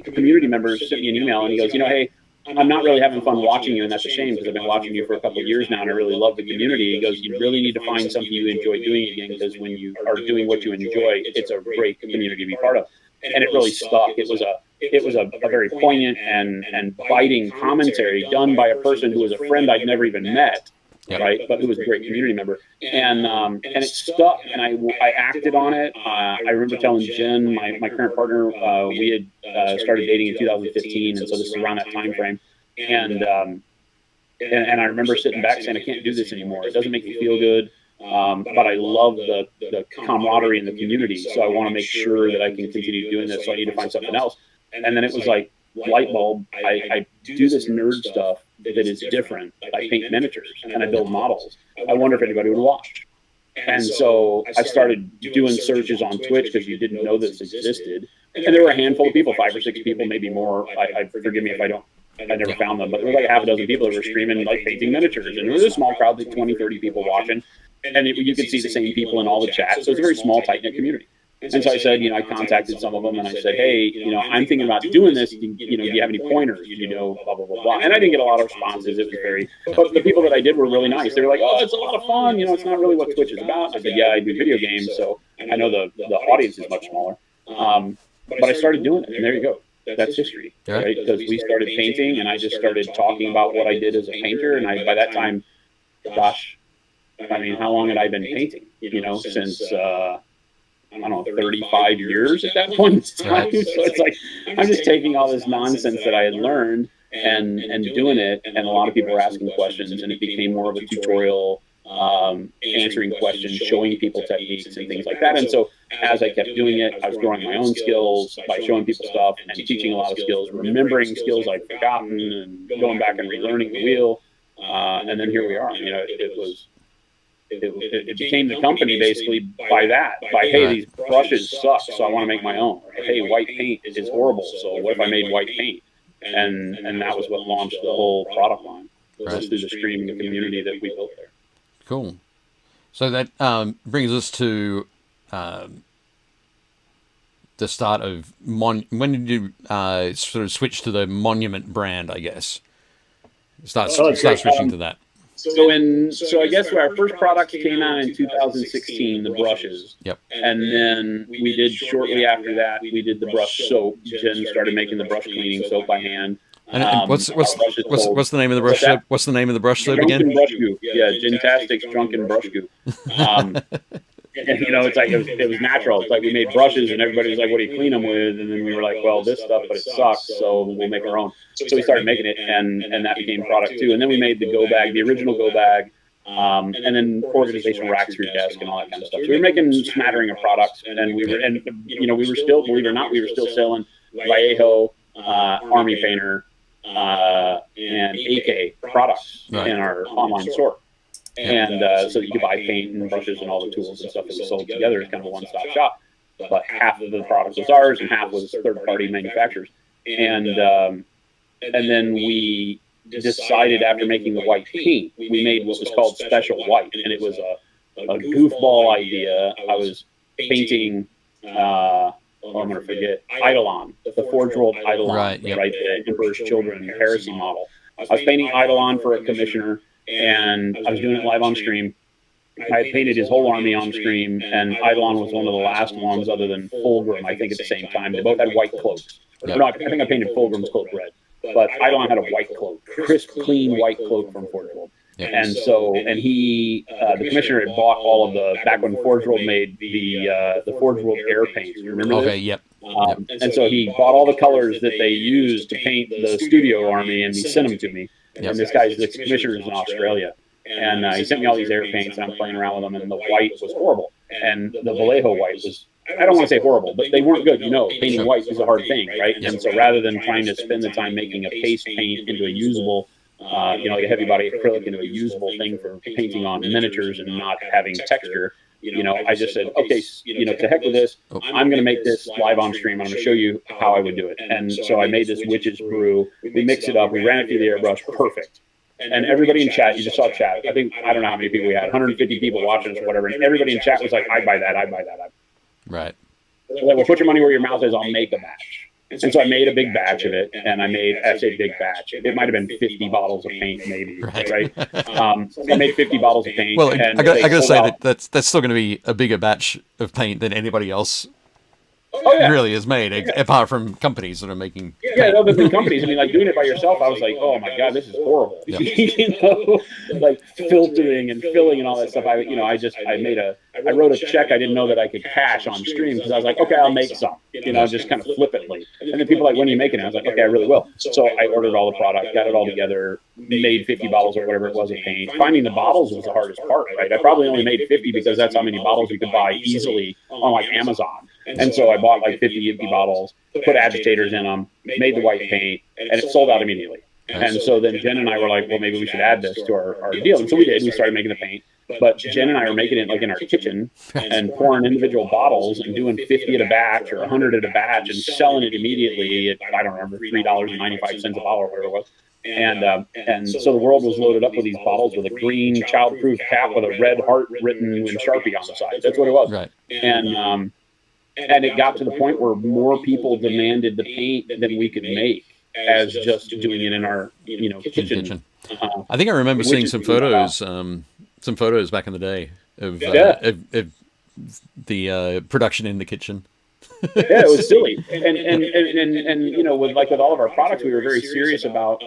community members sent me an email, and he goes, hey, I'm not really having fun watching you, and that's a shame, because I've been watching you for a couple of years now, and I really love the community. He goes, you really need to find something you enjoy doing again, because when you are doing what you enjoy, it's a great community to be part of. And it really stuck. It was a very poignant and biting commentary done by a person who was a friend I'd never even met, right? But who was a great community member, and it stuck. And I acted on it. I remember telling Jen, my current partner, we had started dating in 2015, and so this is around that time frame. And I remember sitting back saying, I can't do this anymore. It doesn't make me feel good. But I love the camaraderie in the community, so I want to make sure that I can continue doing this, so I need to find something else. And then it was like, light bulb, I do this nerd stuff that is different. I paint miniatures, and I build models. I wonder if anybody would watch. And so I started doing searches on Twitch, because you didn't know this existed. And there were a handful of people, 5 or 6 people, maybe more. Forgive me if I never found them, but there were like a half a dozen people that were streaming, like painting miniatures. And there was a small crowd, like 20, 30 people watching. And you could see the same people in all the chats. So it's a very small, tight-knit community. And so I said, I contacted some of them, and I said, hey, I'm thinking about doing this. Do you have any pointers? Blah, blah, blah, blah. And I didn't get a lot of responses. It was but the people that I did were really nice. They were like, oh, it's a lot of fun. It's not really what Twitch is about. I said, yeah, I do video games, so I know the audience is much smaller. But I started doing it, and there you go. That's history, right? Because we started painting, and I just started talking about what I did as a painter. And by that time, gosh, I mean, how long had I been painting? Since, I don't know, 35 years at that point in time. So it's like, I'm just taking all this nonsense that I had learned and doing it. And a lot of people were asking questions, and it became more of a tutorial, answering questions, showing people techniques and things like that. And so as I kept doing it, I was growing my own skills by showing people stuff and teaching a lot of skills, remembering skills I'd forgotten, and going back and relearning the wheel. And then here we are. It became the company basically by hey, these brushes suck, so I want to make my own. Or, hey, white paint is horrible, so what if I made white paint? And that was what launched the whole product line, was through the streaming community that we built there. Cool. So that brings us to the start of when did you sort of switch to the Monument brand, I guess? Start switching to that. So I guess our first product came out in 2016, the brushes. Yep. And then we did shortly after that, we did the brush soap. Jen started making the brush cleaning soap by hand. And what's the name of the brush soap? What's the name of the brush soap again? Drunken Brush Goo. Yeah, Jen-tastic's Drunken Brush Goo. And it's like it was natural. It's like we made brushes, and everybody was like, "What do you clean them with?" And then we were like, "Well, this stuff, but it sucks, so we'll make our own." So we started making it, and that became product too. And then we made the go bag, the original go bag, and then organizational racks for your desk and all that kind of stuff. So we were making a smattering of products, and we were still, believe it or not, we were still selling Vallejo, Army Painter, and AK products in our online store. And so you could buy paint and brushes and all the tools and stuff that was sold together as kind of a one-stop shop. but half of the product was ours and half was third-party manufacturers. And then we decided after making the white paint, we made what was called Special White, and it was a goofball idea. I was painting, I'm going to forget, Eidolon, the Forge World Eidolon, right? The Emperor's Children Heresy model. I was painting Eidolon for a commissioner, and I was doing it live on stream. I had painted his whole army on stream, and Eidolon was one of the last ones other than Fulgrim, I think, at the same time. They both had white cloaks. Yep. No, I think I painted Fulgrim's cloak red, but Eidolon had a white cloak, crisp, clean white cloak from Forge World. Yep. And he, the commissioner had bought all of the, back when Forge World made the Forge World air paints. You remember this? Okay, yep. And so he bought all the colors that they used to paint the studio army, and he sent them to me. Yep. And this commissioner is in Australia. And he sent me all these air paints, and I'm playing around with them, and the white was horrible. And the Vallejo white was, I don't want to say horrible, but they weren't good. Painting white is a hard thing, right? And so rather than trying to spend the time making a paste paint into a usable, like a heavy body acrylic into a usable thing for painting on miniatures and not having texture, I just said, okay, to heck with this. I'm going to make this live on stream. I'm going to show you how I would do it. And so I made this Witch's Brew. We mixed it up. We ran it through the airbrush. Perfect. And everybody in chat, you just saw chat. I don't know how many people we had, 150 people watching us or whatever. And everybody in chat was like, I'd buy that. Right. So like, well, put your money where your mouth is. I'll make a batch. And so I made a big batch of it. And I say big batch. It might have been 50 bottles of paint, maybe. Right. So I made 50 bottles of paint. Well, I got to say that's still going to be a bigger batch of paint than anybody else really is made, apart from companies that are making paint. Other than companies. I mean, like doing it by yourself, I was like, oh my God, this is horrible. Yeah. Like filtering and filling and all that stuff. I wrote a check I didn't know that I could cash on stream because I was like, okay, I'll make some, just kind of flippantly. And then people were like, when are you making it? I was like, okay, I really will. So I ordered all the product, got it all together, made 50 bottles or whatever it was of paint. Finding the bottles was the hardest part, right? I probably only made 50 because that's how many bottles you could buy easily on like Amazon. And so I bought like 50 empty bottles, put agitators in them, made the white paint, and it sold out immediately. And so then Jen and I were like, well, maybe we should add this to our deal. And so we did. We started making the paint. But Jen and I were making it like in our kitchen and pouring individual bottles and doing 50 at a batch or 100 at a batch and selling it immediately at, I don't remember, $3.95 a bottle or whatever it was. And so the world was loaded up with these bottles with a green childproof cap with a red heart written in Sharpie on the side. That's what it was. Right. And it got to the point where more people demanded the paint than we could make as just doing it in our, kitchen. I think I remember seeing some photos back in the day of the production in the kitchen. Yeah, it was silly. And with all of our products, we were very serious about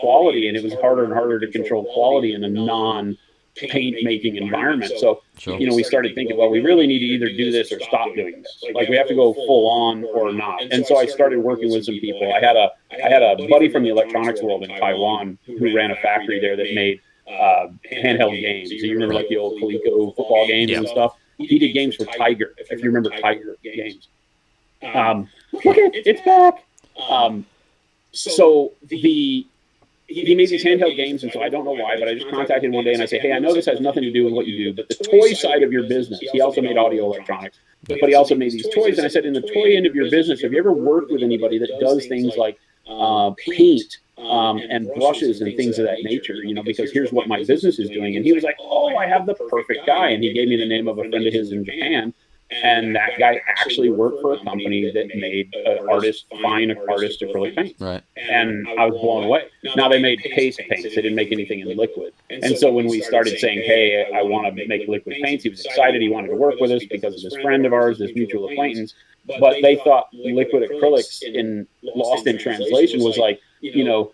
quality, and it was harder and harder to control quality in a non-paint making environment. So, we started thinking, well, we really need to either do this or stop doing this. Like, we have to go full on or not. And so I started working with some people. I had a buddy from the electronics world in Taiwan who ran a factory there that made handheld games. So you remember like the old Coleco football games and stuff? He did games for Tiger, if you remember Tiger games. Look it's back. So he made these handheld games, and so I don't know why, but I just contacted him one day and I said, hey, I know this has nothing to do with what you do, but the toy side of your business, he also made audio electronics, but he also made these toys. And I said, in the toy end of your business, have you ever worked with anybody that does things like paint and brushes and things of that nature, because here's what my business is doing. And he was like, oh, I have the perfect guy. And he gave me the name of a friend of his in Japan. And that guy actually worked for a company that made fine artist acrylic paint. Right. And I was blown away. Now they made paste paints. They didn't make anything in liquid. And so when we started saying, hey, I want to make liquid paints, he was excited. He wanted to work with us because of this friend of ours, this mutual acquaintance. But they thought liquid acrylics lost in translation was like,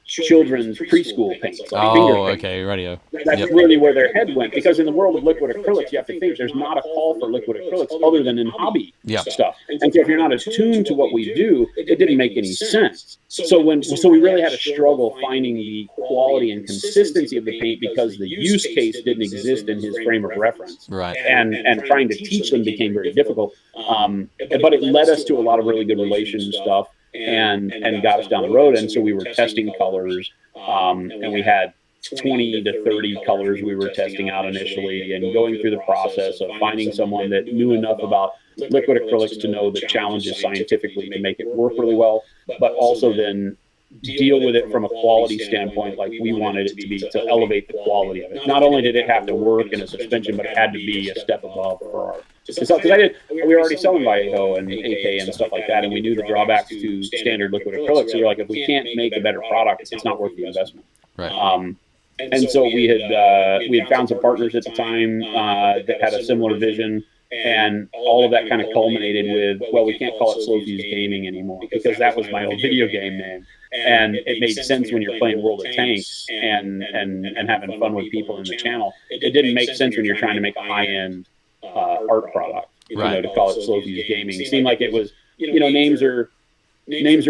children's preschool paints. Like okay, radio. That's really where their head went, because in the world of liquid acrylics, you have to think there's not a call for liquid acrylics other than in hobby stuff. And so if you're not attuned to what we do, it didn't make any sense. So we really had to struggle finding the quality and consistency of the paint because the use case didn't exist in his frame of reference. Right. And trying to teach them became very difficult. But it led us to a lot of really good relation stuff. And got us down the road. And so we were testing colors, and we had 20 to 30 colors we were testing out initially, and going through the process of finding someone that knew enough about liquid acrylics to know the challenges scientifically to make it work really well, but also then deal with it from a quality standpoint like we wanted it to be, to elevate the quality of it. Not only did it have to work in a suspension, but it had to be a step above for our... Because we were already selling Vallejo and AK and stuff like that, and we knew the drawbacks to standard liquid acrylics. So we were like, if we can't make a better product, it's not worth the investment. Right. And so we had found some partners at the time that had a similar vision, and all of that kind of culminated with, well, we can't call it Slow Fuse Gaming anymore because that was my old video game name. And it made sense when you're playing World of Tanks and having fun with people in the channel. It didn't make sense when you're trying to make a high-end art product, to call it Slow Fuse Gaming. It seemed like it was, names are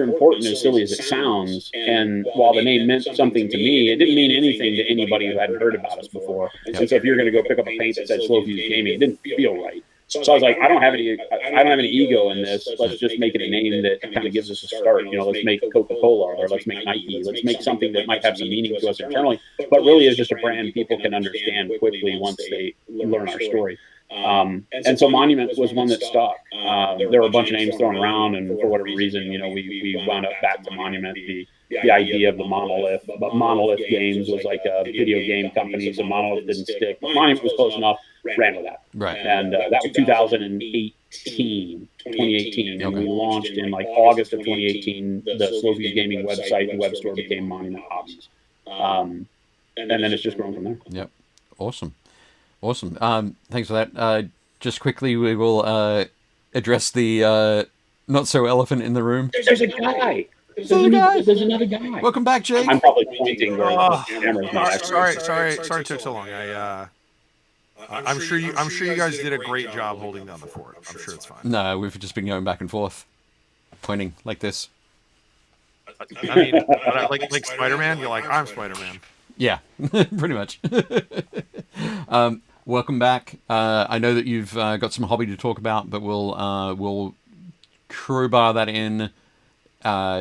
important, as silly as it sounds. And while the name meant something to me, it didn't mean anything to anybody who hadn't heard about us before. And so if you're going to go pick up a paint that said Slow Fuse Gaming, it didn't feel right. So I was like, I don't have any ego in this. Let's just make it a name that kind of gives us a start. Let's make Coca-Cola, or let's make Nike. Let's make something that might have some meaning to us internally, but really is just a brand people can understand quickly once they learn our story. And so Monument was one that stuck. There were a bunch of names thrown around, and for whatever reason, we wound up back to Monument. The idea of the monolith, but Monolith Games was like a video game company, so Monolith didn't stick. But Monument was close enough, ran with that. Right. And that was 2018, and we launched in like August of 2018. The Slow Fuse Gaming website and web store became Monument Hobbies, and then it's just grown from there. Yep. Awesome. Thanks for that. Just quickly, we will address the not so elephant in the room. There's a guy. There's another guy. Welcome back, Jake. I'm probably pointing where the camera's not. Sorry, it took so long. I'm sure you guys did a great job holding down the fort. I'm sure it's fine. No, we've just been going back and forth, pointing like this. I mean, like Spider-Man. You're like, I'm Spider-Man. Yeah, pretty much. Welcome back. I know that you've got some hobby to talk about, but we'll crowbar that in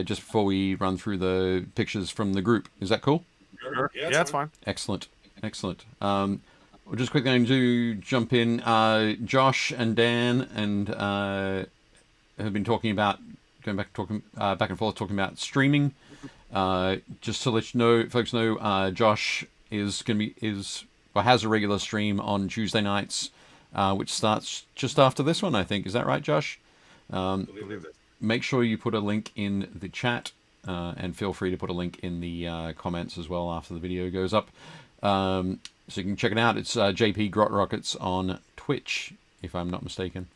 just before we run through the pictures from the group. Is that cool? Sure. Yeah, that's fine. Excellent. We're just quickly going to jump in. Josh and Dan have been talking about back and forth talking about streaming. Just to let you know, folks know, Josh has a regular stream on Tuesday nights, which starts just after this one, I think. Is that right, Josh? Make sure you put a link in the chat, and feel free to put a link in the comments as well after the video goes up. So you can check it out. It's JP Grot Rockets on Twitch, if I'm not mistaken.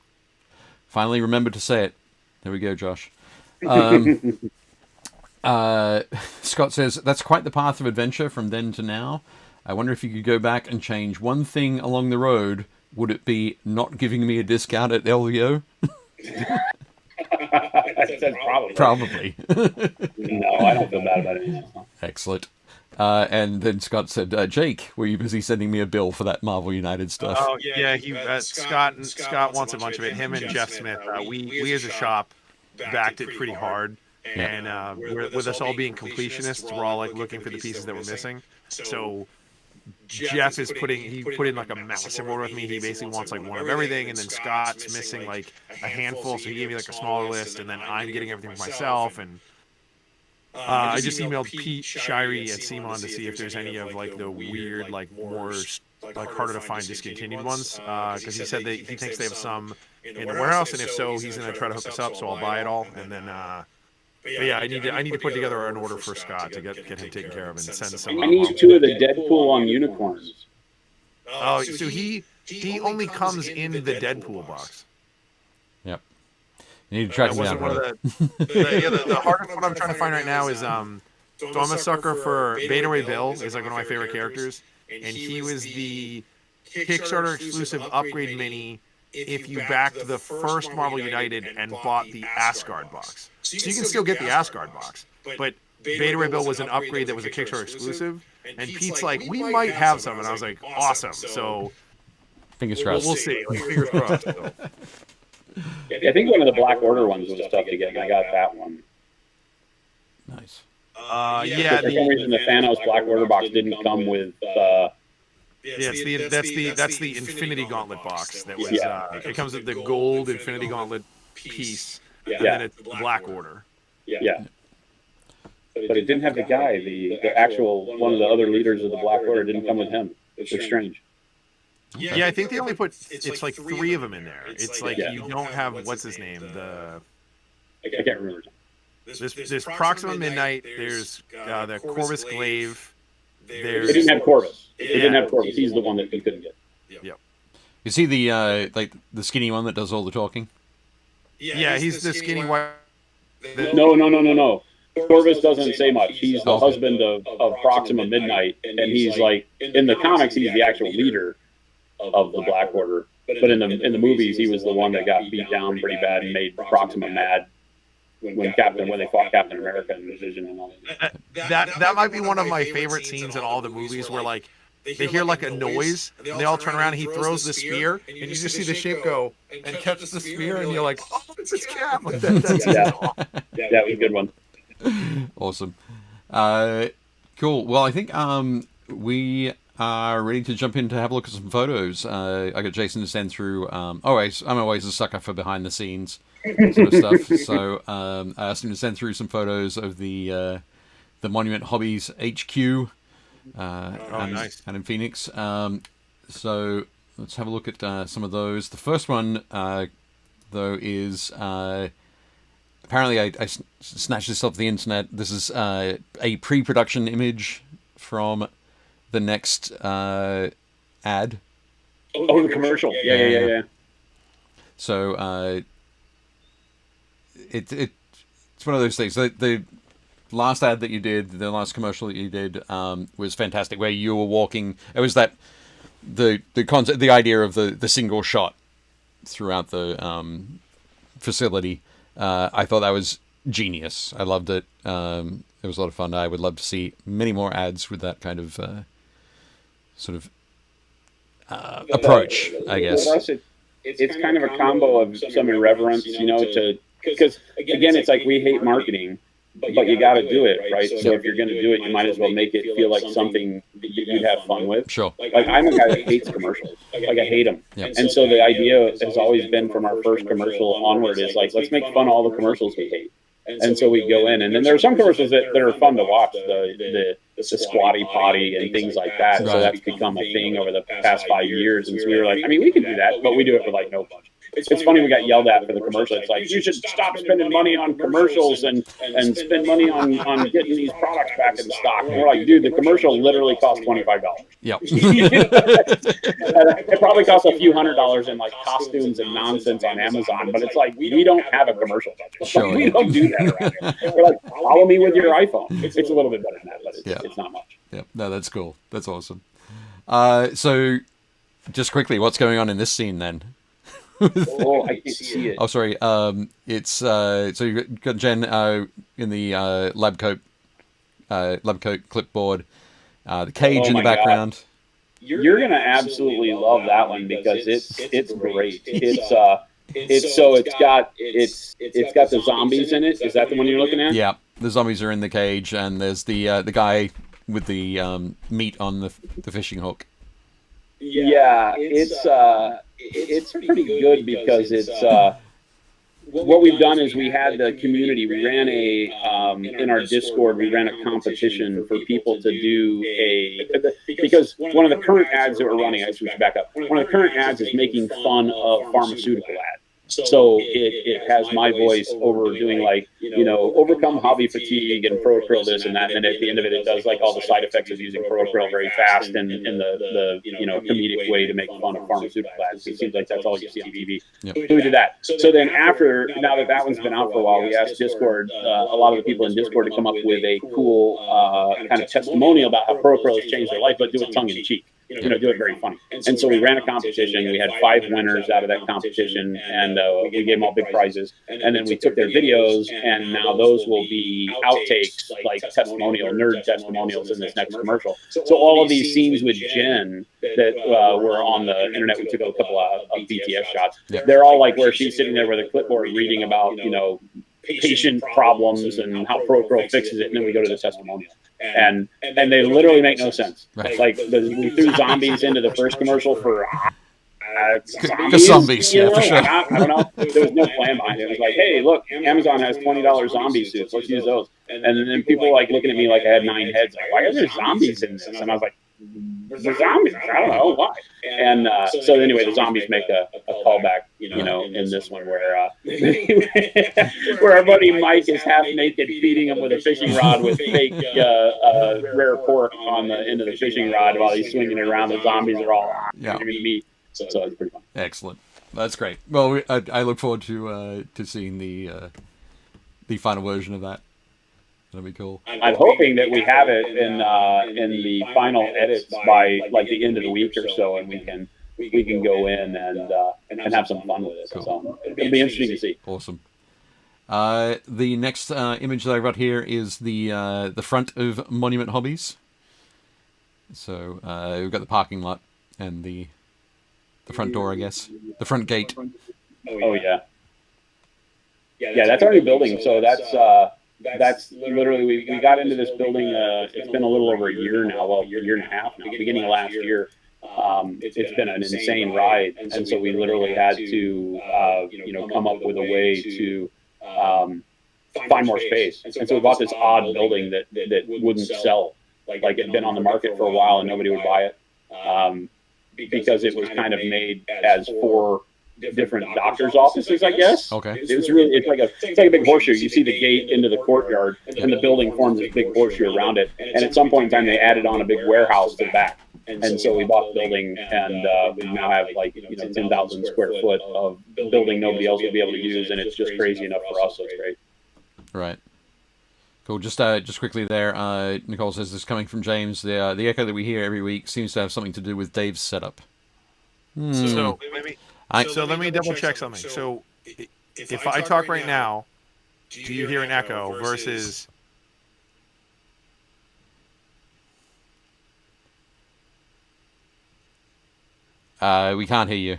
Finally remembered to say it. There we go, Josh. Scott says, that's quite the path of adventure from then to now. I wonder if you could go back and change one thing along the road. Would it be not giving me a discount at LVO? Probably. No, I don't feel bad about it. Excellent. And then Scott said, Jake, were you busy sending me a bill for that Marvel United stuff? Oh, yeah. Scott wants a bunch of it. Him and Jeff Smith. We as a shop backed it pretty hard. And with us all being completionists, we're all like looking for the pieces that we're missing. So Jeff is put in like a massive order with me. He basically wants like one of everything, and then Scott's missing like a handful, so he gave me like a smaller list, and then I'm getting everything for myself. And I just emailed Pete Shirey at Simon to see if there's any of like the weird, like more like harder to find discontinued ones, because he said that he thinks they have some in the warehouse, and if so, he's gonna try to hook us up. So I'll buy it all, and then. But yeah, I need to put together an order for Scott to get him taken care of and send some. I need 2 of the Deadpool on unicorns. Oh, so he only comes in the Deadpool box. Yep. You need to track him down. The hardest one I'm trying to find right now is so I'm a sucker for Beta Ray Bill. Is like one of my favorite characters, and he was the Kickstarter exclusive upgrade mini. If you backed the first Marvel United and bought the Asgard box. So you can still get the Asgard box, but Beta Ray Bill was an upgrade that was a Kickstarter exclusive, and Pete's like, we might have some, and I was like, awesome. So fingers crossed. We'll see. Like, fingers crossed. So. I think one of the Black Order ones was tough to get, and I got that one. Nice. For some reason, the Thanos Black Order box didn't come with Yeah, that's the Infinity Gauntlet box that was. It comes with the gold Infinity Gauntlet piece, and then it's the Black Order. Yeah. But it didn't have the guy, the actual one of the other leaders of the Black Order didn't come with him. It's strange. Yeah, I think they only put it's like 3 of them in there. It's like you don't have what's his name, I can't remember. There's Proxima Midnight. There's the Corvus Glaive. They didn't have Corvus. They didn't have Corvus. He's the one that you couldn't get. Yep. You see the like the skinny one that does all the talking? Yeah, he's the skinny white. No. Corvus doesn't say much. He's the husband of Proxima Midnight, and he's like in the comics he's the actual leader of the Black Order. But in the movies he was the one that got beat down pretty bad and made Proxima mad when they fought Captain America and Vision and all that. That might be one of my favorite scenes in all the movies where like they hear like a noise and they all turn around and he throws the spear and you just see the shape go and catch the spear and you're like, oh, it's Cap. Like that was a good one. Awesome. Cool. Well, I think we are ready to jump in to have a look at some photos. I got Jason to send through. I'm always a sucker for behind the scenes sort of stuff. So I asked him to send through some photos of the Monument Hobbies HQ. Nice. And in Phoenix. So let's have a look at some of those. The first one, though, is apparently I snatched this off the internet. This is a pre-production image from the next ad. Oh, the commercial. Yeah. So it's one of those things. The last ad that you did, the last commercial that you did, was fantastic. Where you were walking, it was that the concept, the idea of the single shot throughout the facility. I thought that was genius. I loved it. It was a lot of fun. I would love to see many more ads with that kind of sort of approach, I guess. It's kind of a combo of some irreverence, because again, it's like we hate marketing, but you got to do it, right? So if you're going to do it, you might as well make it feel like something you'd have fun with. Sure. Like I'm a guy that hates commercials. Like I hate them. Yep. And so the idea has always been from our first commercial onward is like, let's make fun of all the commercials we hate. And so we go in, and then there are some commercials that are fun to watch, the squatty potty and things like that. Right. So that's become a thing over the past 5 years. And so we were like, I mean, we can do that, but we do it with like no budget. It's funny we got yelled at for the commercial. It's like, you should stop spending money on commercials and spend money on getting these products back in stock. And we're like, dude, the commercial literally cost $25. Yep. It probably costs a few $100s in like costumes and nonsense on Amazon, but it's like, we don't have a commercial budget. Sure. We don't do that around here. We're like, follow me with your iPhone. It's a little bit better than that, but it's not much. Yeah, no, that's cool. That's awesome. So just quickly, what's going on in this scene then? Oh, I can't see it. Oh, sorry. It's so you've got Jen in the lab coat clipboard, the cage in the background. God. You're gonna absolutely love that one because it's great. It's got the zombies in it. Is that the one you're looking at? Yeah, the zombies are in the cage, and there's the guy with the meat on the fishing hook. Yeah, it's pretty good because it's what we've done is we had the community. We ran in our Discord. We ran a competition for people to do because one of the current ads that we're running. I switch back up. One of the current ads is making fun of pharmaceutical ads. So it has my voice over doing like, overcome hobby fatigue and pro-krill this and that. And then at the end of it, it does like all the side effects of using pro-krill very fast and in the comedic way to make fun of pharmaceutical ads. It seems like that's all you see on TV. Yep. So we did that. So then now that one's been out for a while, we asked Discord, a lot of the people in Discord to come up with a cool kind of testimonial about how pro-krill has changed their life, but do it tongue in cheek. Do it very funny. And so we ran a competition. We had 5 winners out of that competition, and we gave them all big prizes. And then we took their videos, and now those will be outtakes, like nerd testimonials in this next commercial. So all of these scenes with Jen that were on the internet, we took a couple of BTS shots. Yeah. They're all like where she's sitting there with a clipboard reading about, patient problems and how pro-krill fixes it, and then we go to the testimonial. and they literally make no sense. Right. Like we threw zombies into the first commercial for zombies, you yeah, know? for sure. I don't know. There was no plan behind it. It was like, hey, look, Amazon has $20 zombie suits. Let's use those. And then people like looking at me like I had 9 heads. Like, why are there zombies in this? And I was like, they're zombies. I don't know why. And so anyway, the zombies make a callback, you know, in this one where where our buddy Mike is half naked feeding him with a fishing rod with fake rare pork on the end of the fishing rod while he's swinging it around. The zombies are all giving meat. So it's pretty fun. Excellent. That's great. Well, I look forward to seeing the final version of that. That'll be cool. I'm hoping that we have it in the final edits by like the end of the week or so, and we can go in and have some fun with it. Cool. So it'll be interesting to see. Awesome. The next image that I've got here is the front of Monument Hobbies. So we've got the parking lot and the front door, I guess. The front gate. Oh yeah. Yeah, that's our new building. So that's literally we got into this building. It's been a little over a year now. Well, a year and a half now. Beginning of last year. It's been an insane ride, and so we literally had to come up with a way to find more space. And so we bought this odd building that wouldn't sell. Like it had been on the market for a while and nobody would buy it. Because it was kind of made as 4 different doctors' offices, I guess. Okay. It's like a big horseshoe. You see the gate into the courtyard, and the building forms this big horseshoe around it. And at some point in time, they added on a big warehouse to the back. And so we bought the building, and we now have 10,000 square foot of building nobody else will be able to use, and it's just crazy enough for us. So it's great. Right. Cool. Just quickly there, Nicole says this is coming from James. The echo that we hear every week seems to have something to do with Dave's setup. So let me double check something. So if I talk right now, do you hear an echo versus? We can't hear you.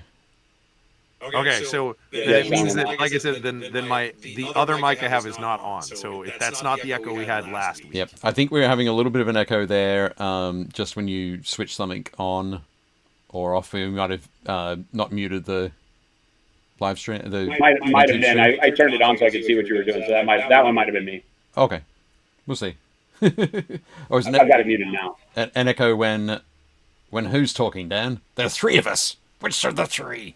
Okay, so that means that, like I said, then the other mic I have is not on. So if that's not the echo we had last week. Yep, I think we're having a little bit of an echo there. Just when you switch something on or off, we might have not muted the live stream. Might have been. I turned it on so I could see what you were doing. So that one might have been me. Okay, we'll see. Or is I've got it muted now. An echo when who's talking, Dan? There's 3 of us. Which are the 3?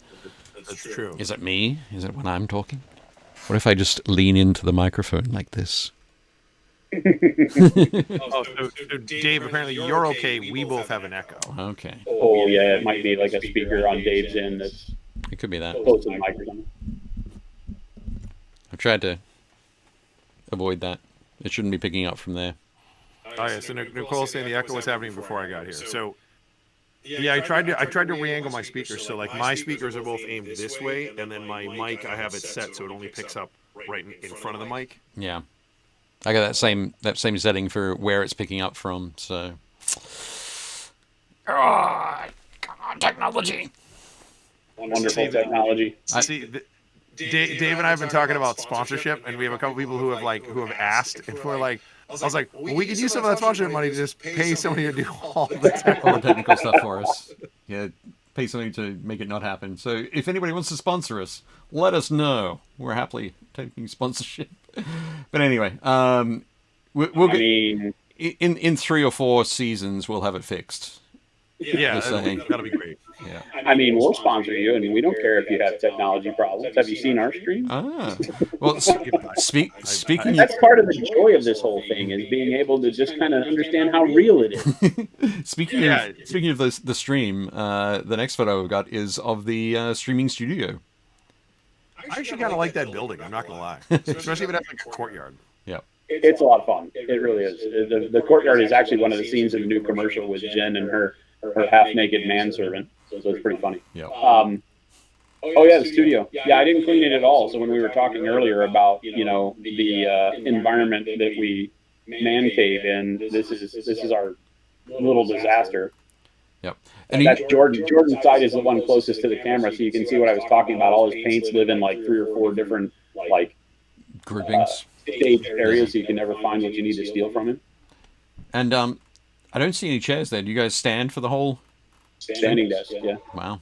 That's true. Is it me? Is it when I'm talking? What if I just lean into the microphone like this? So Dave, apparently you're okay. We both have an echo. Okay. Oh yeah, it might be like a speaker on Dave's end that's It could be that. close to the microphone. I've tried to avoid that. It shouldn't be picking up from there. Oh yeah. So Nicole's saying the echo was happening before I got here. So. Yeah, I tried to re-angle my speakers, so like my speakers are both aimed this way, and then my mic I have it set so it only picks up right in front of the mic. Yeah, I got that same setting for where it's picking up from. So, technology. Wonderful technology. Dave and I have been talking about sponsorship, and we have a couple people who have asked, and we're like. I was like, well, we could use some of that sponsorship money to just pay somebody to do all the technical stuff for us. Yeah, pay somebody to make it not happen. So if anybody wants to sponsor us, let us know. We're happily taking sponsorship. But anyway, we'll get in 3 or 4 seasons we'll have it fixed. Yeah, that'll be great. Yeah. I mean, we'll sponsor you, and we don't care if you have technology problems. Have you seen our stream? Well, speaking. That's part of the joy of this whole thing is being able to just kind of understand how real it is. Speaking of the stream, the next photo I've got is of the streaming studio. I actually kind of like that building. I'm not gonna lie, especially if it has like a courtyard. Yeah. It's a lot of fun. It really is. The courtyard is actually one of the scenes in the new commercial with Jen and her half-naked manservant. So it's pretty funny. Yeah. Oh yeah, the studio. Yeah, I didn't clean it at all. So when we were talking earlier about the environment that we man cave in, this is our little disaster. Yep. And that's Jordan. Jordan's side is the one closest to the camera, so you can see what I was talking about. All his paints live in like 3 or 4 different like groupings, staged areas, so you can never find what you need to steal from him. And I don't see any chairs there. Do you guys stand for the whole? Standing desk, yeah. Wow.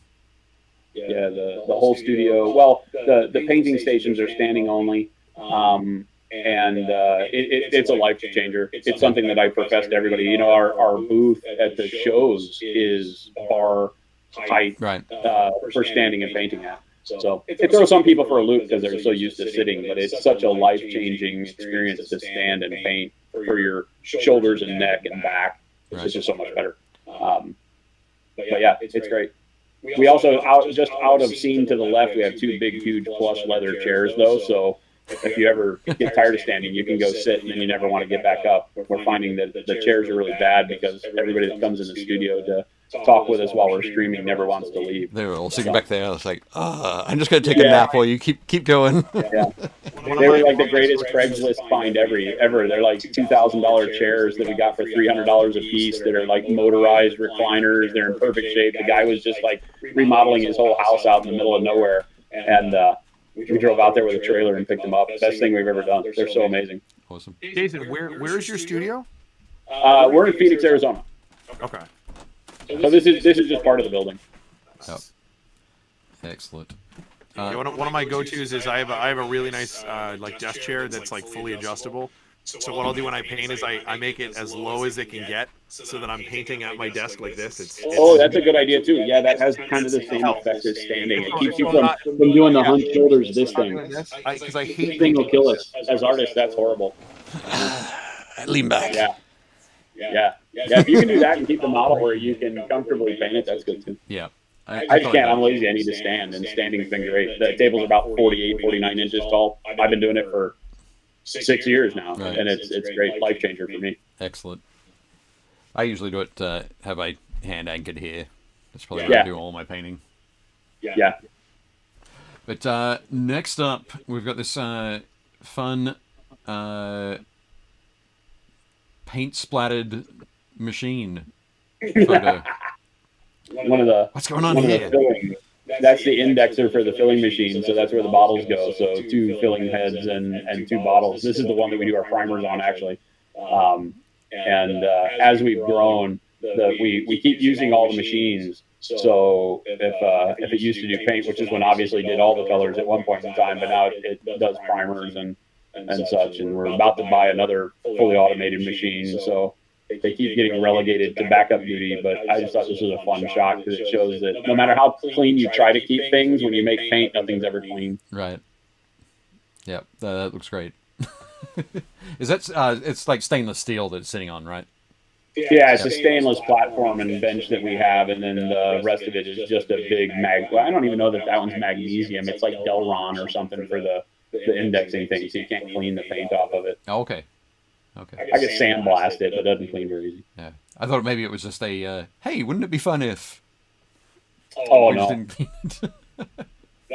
Yeah, the whole studio. Well, the painting stations are standing only, and it's a life changer. It's something that I profess to everybody. You know, our booth at the shows is bar height for standing and painting at. So it throws some people for a loop because they're so used to sitting, but it's such a life-changing experience to stand and paint for your shoulders and neck and back. It's just so much better. But yeah, it's great. We also, out of scene to the left, we have two big, huge plush leather chairs, though. So if you ever get tired of standing, you can go sit, and then you never want to get back up. We're finding that the chairs are really bad because everybody that comes in the studio to talk with us while we're streaming never wants to leave. They were all sitting back there. I was like, I'm just going to take a nap while you keep going. Yeah. They were like the greatest Craigslist find ever. They're like $2,000 chairs that we got for $300 a piece that are like motorized recliners. They're in perfect shape. The guy was just like remodeling his whole house out in the middle of nowhere. And we drove out there with a trailer and picked them up. Best thing we've ever done. They're so amazing. Awesome. Jason, where is your studio? We're in Phoenix, Arizona. Okay. So this is just part of the building. Yep. Excellent. Yeah, one of my go-tos is I have a really nice like desk chair that's like fully adjustable. So what I'll do when I paint is I make it as low as it can get, so that I'm painting at my desk like this. Oh, that's a good idea too. Yeah, that has kind of the same effect as standing. It keeps you from doing the hunched shoulders. This thing, because I hate this thing will kill us as artists. That's horrible. Lean back. Yeah. If you can do that and keep the model where you can comfortably paint it, that's good too. Yeah. I just can't. I'm lazy. I need to stand, and standing's been great. The table's about 48, 49 inches tall. I've been doing it for 6 years now, and it's great. Life changer for me. Excellent. I usually do it, have my hand anchored here. That's probably where I do all my painting. Yeah. But next up, we've got this fun paint-splattered machine photo. What's going on here? That's the indexer for the filling machine, so that's where the bottles go. So 2 filling heads and 2 bottles. This is the one that we do our primers on, actually. As we've grown, we keep using all the machines. So if it used to do paint, which is when obviously did all the colors at one point in time, but now it does primers and such. And we're about to buy another fully automated machine. So they keep getting relegated to backup duty, but I just thought this was a fun shot because it shows that no matter how clean you try to keep things, when you make paint, nothing's ever clean. Right. Yeah, that looks great. Is that it's like stainless steel that it's sitting on, right? Yeah, it's a stainless platform and bench that we have, and then the rest of it is just a big well, I don't even know that one's magnesium. It's like Delron or something for the indexing thing, so you can't clean the paint off of it. Oh, okay. I could sandblast it, but it doesn't clean very easy. Yeah, I thought maybe it was just a hey, wouldn't it be fun if? Oh no.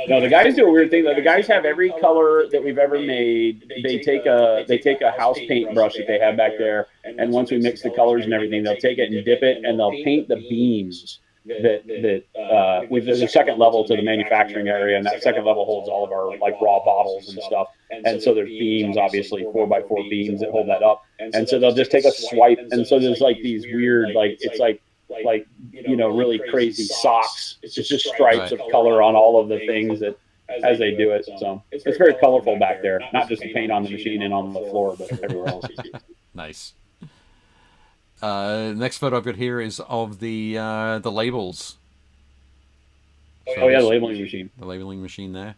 No, the guys do a weird thing. The guys have every color that we've ever made. They take a house paint brush that they have back there, and once we mix the colors and everything, they'll take it and dip it, and they'll paint the beams. There's a second level to the manufacturing area, and that second level holds all of our like raw bottles and stuff. And so there's beams, obviously 4x4 beams that hold that up. And so they'll just take a swipe, and so there's like these weird it's like really crazy socks. It's just stripes of color on all of the things that as they do it. So it's very colorful back there, not just the paint on the machine and on the floor, but everywhere else. Nice. Next photo I've got here is of the labels. So the labeling machine. The labeling machine there.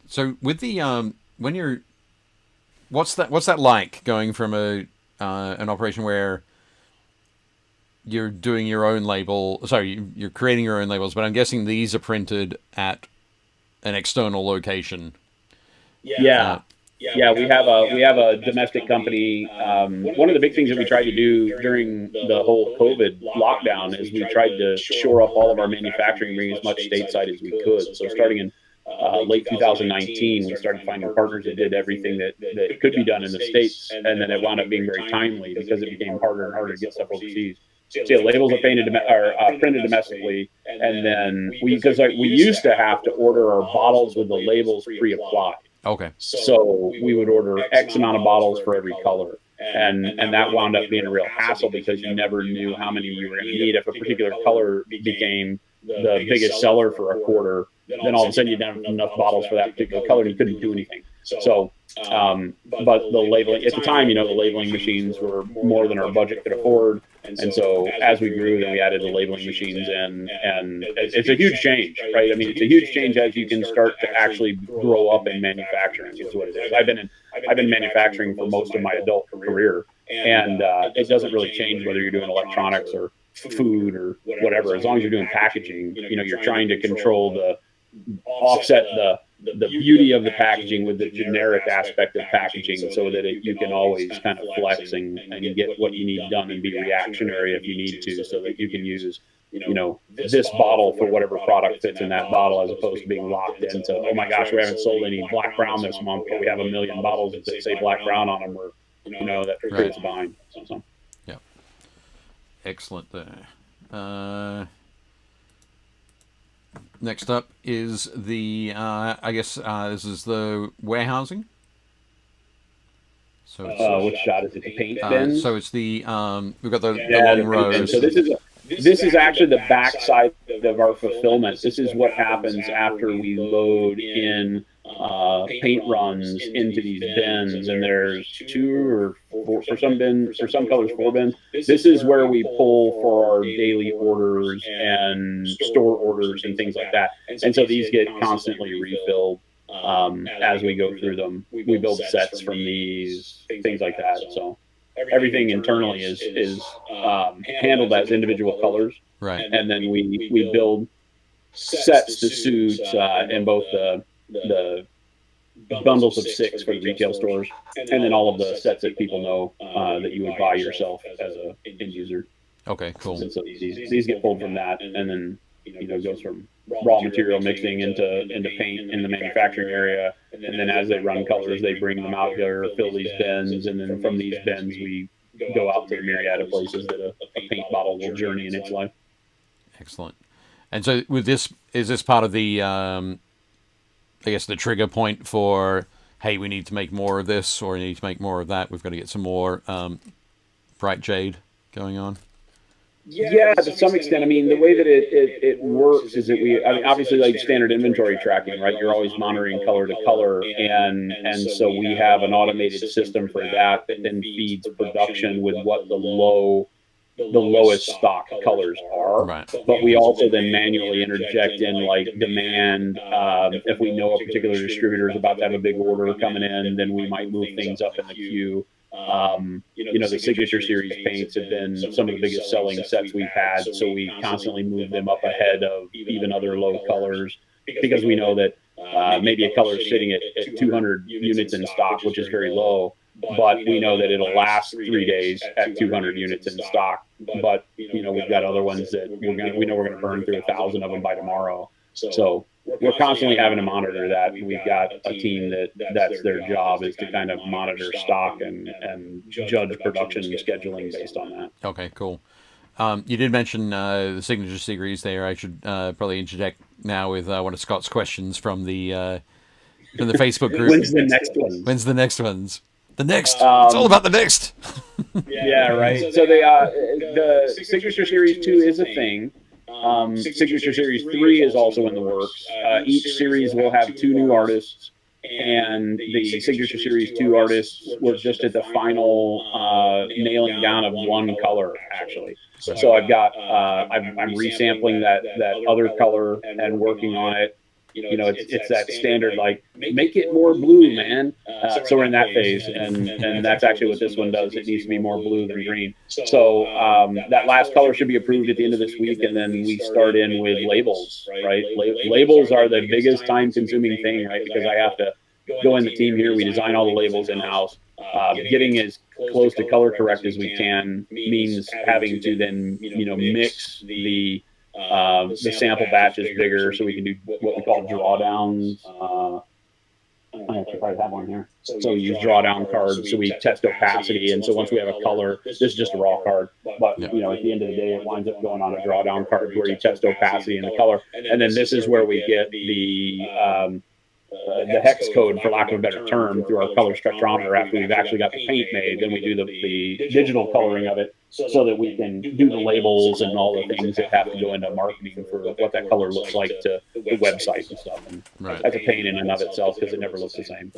So with the when you're, what's that like going from an operation where you're doing your own label? Sorry, you're creating your own labels, but I'm guessing these are printed at an external location. Yeah. We have a domestic company. One of the big things that we tried to do during the whole COVID lockdown is we tried to shore up all of our manufacturing, bring as much stateside as we could. So starting in late 2019, we started finding partners that did everything that could be done in the States, and then it wound up being very timely because it became harder and harder to get stuff overseas. So yeah, labels are printed domestically, and then we used to have to order our bottles with the labels pre-applied. Okay. So we would order X amount of bottles for every color. and that wound up being a real hassle because you never knew how many you were going to need. If a particular color became the biggest seller for a quarter, then all of a sudden you didn't have enough bottles for that particular color and you couldn't do anything. So, but the labeling at the time, the labeling machines were more than our budget could afford. And so as we grew, then we added the labeling machines in, and it's a huge change, right? I mean, it's a huge change as you can start to actually grow up in manufacturing is what it is. I've been in manufacturing for most of my adult career, and it doesn't really change whether you're doing electronics or food or whatever. As long as you're doing packaging, you're trying to control offset the beauty of the packaging with the generic aspect of packaging so that you can always kind of flex and get what you need done and be reactionary if you need to, so that you can use this bottle for whatever product fits in that bottle, as opposed to being locked into, oh my gosh, we haven't sold any black brown this month, but we have 1 million bottles that say black brown on them, where that creates a bind. So. Yeah, excellent there. Next up is the, I guess this is the warehousing. So which shot is it? The paint bins? So it's the, we've got the long rows. So this is actually the back side of our fulfillment. This is what happens after we load in paint runs into these bins, and there's 2 or 4 for some bins, for some colors 4 bins. This is where we pull for our daily orders and store orders and things like that. And so these get constantly refilled as we go through them. We build sets from these, things like that. So everything internally is handled as individual colors, right? And then we build sets to suit in both the bundles of 6 for the retail stores, and then all of the sets that people know that you would buy yourself as an end user. Okay, cool. And so these get pulled from that, and then goes from raw material mixing into paint in the manufacturing area, and then as they run colors, they bring them out here, fill these bins, and then from these bins we go out to a myriad of places that a paint bottle will journey in its life. Excellent. And so with this, is this part of the I guess the trigger point for, hey, we need to make more of this, or we need to make more of that, we've got to get some more bright jade going on? Yeah, to some extent. I mean, the way that it works is that obviously like standard inventory tracking, right? You're always monitoring color to color, and so we have an automated system for that then feeds production with what the lowest stock colors are. Right. But we also then manually interject in like demand. If we know a particular distributor is about to have a big order coming in, then we might move things up in the queue. The Signature Series paints have been some of the biggest selling sets we've had, so we constantly move them up ahead of even other low colors, because we know that maybe a color is sitting at 200 units in stock, which is very low, but we know that it'll last 3 days at 200 units in stock. But we've got other ones that we know we're going to burn through 1,000 of them by tomorrow. So we're constantly having to monitor that. We've got a team that's their job, is to kind of monitor stock and judge production and scheduling based on that. Okay, cool. You did mention the Signature Series there. I should probably interject now with one of Scott's questions from the Facebook group. When's the next one? When's the next ones? The next. It's all about the next. Yeah, right. So the Signature Series 2 is a thing. Signature Series 3 is also in the works. Each series will have 2 new artists, and the Signature Series 2 artists were just at the final nailing down of one color, actually. So I've got I'm resampling that other color and working on it. It's that standard, like, make it more blue, man. So we're in that phase, and that's actually what this one does. It needs to be more blue than green. So that last color should be approved at the end of this week, and then we start in with labels, right? Labels are the biggest time-consuming thing, right? Because I have to go in the team here. We design all the labels in-house. Getting as close to color correct as we can means having to then, mix the sample batches bigger, so we can do what we call drawdowns. I actually probably have one here. So we use drawdown cards, so we test opacity, and so once we have a color, this is just a raw card, but at the end of the day, it winds up going on a drawdown card where you test opacity and the color, and then this is where we get the the hex code, for lack of a better term, through our color spectrometer after we've actually got the paint made. Then we do the digital coloring of it so that we can do the labels and all the things that have to go into marketing for what that color looks like to the website and stuff. And that's a pain in and of itself because it never looks the same.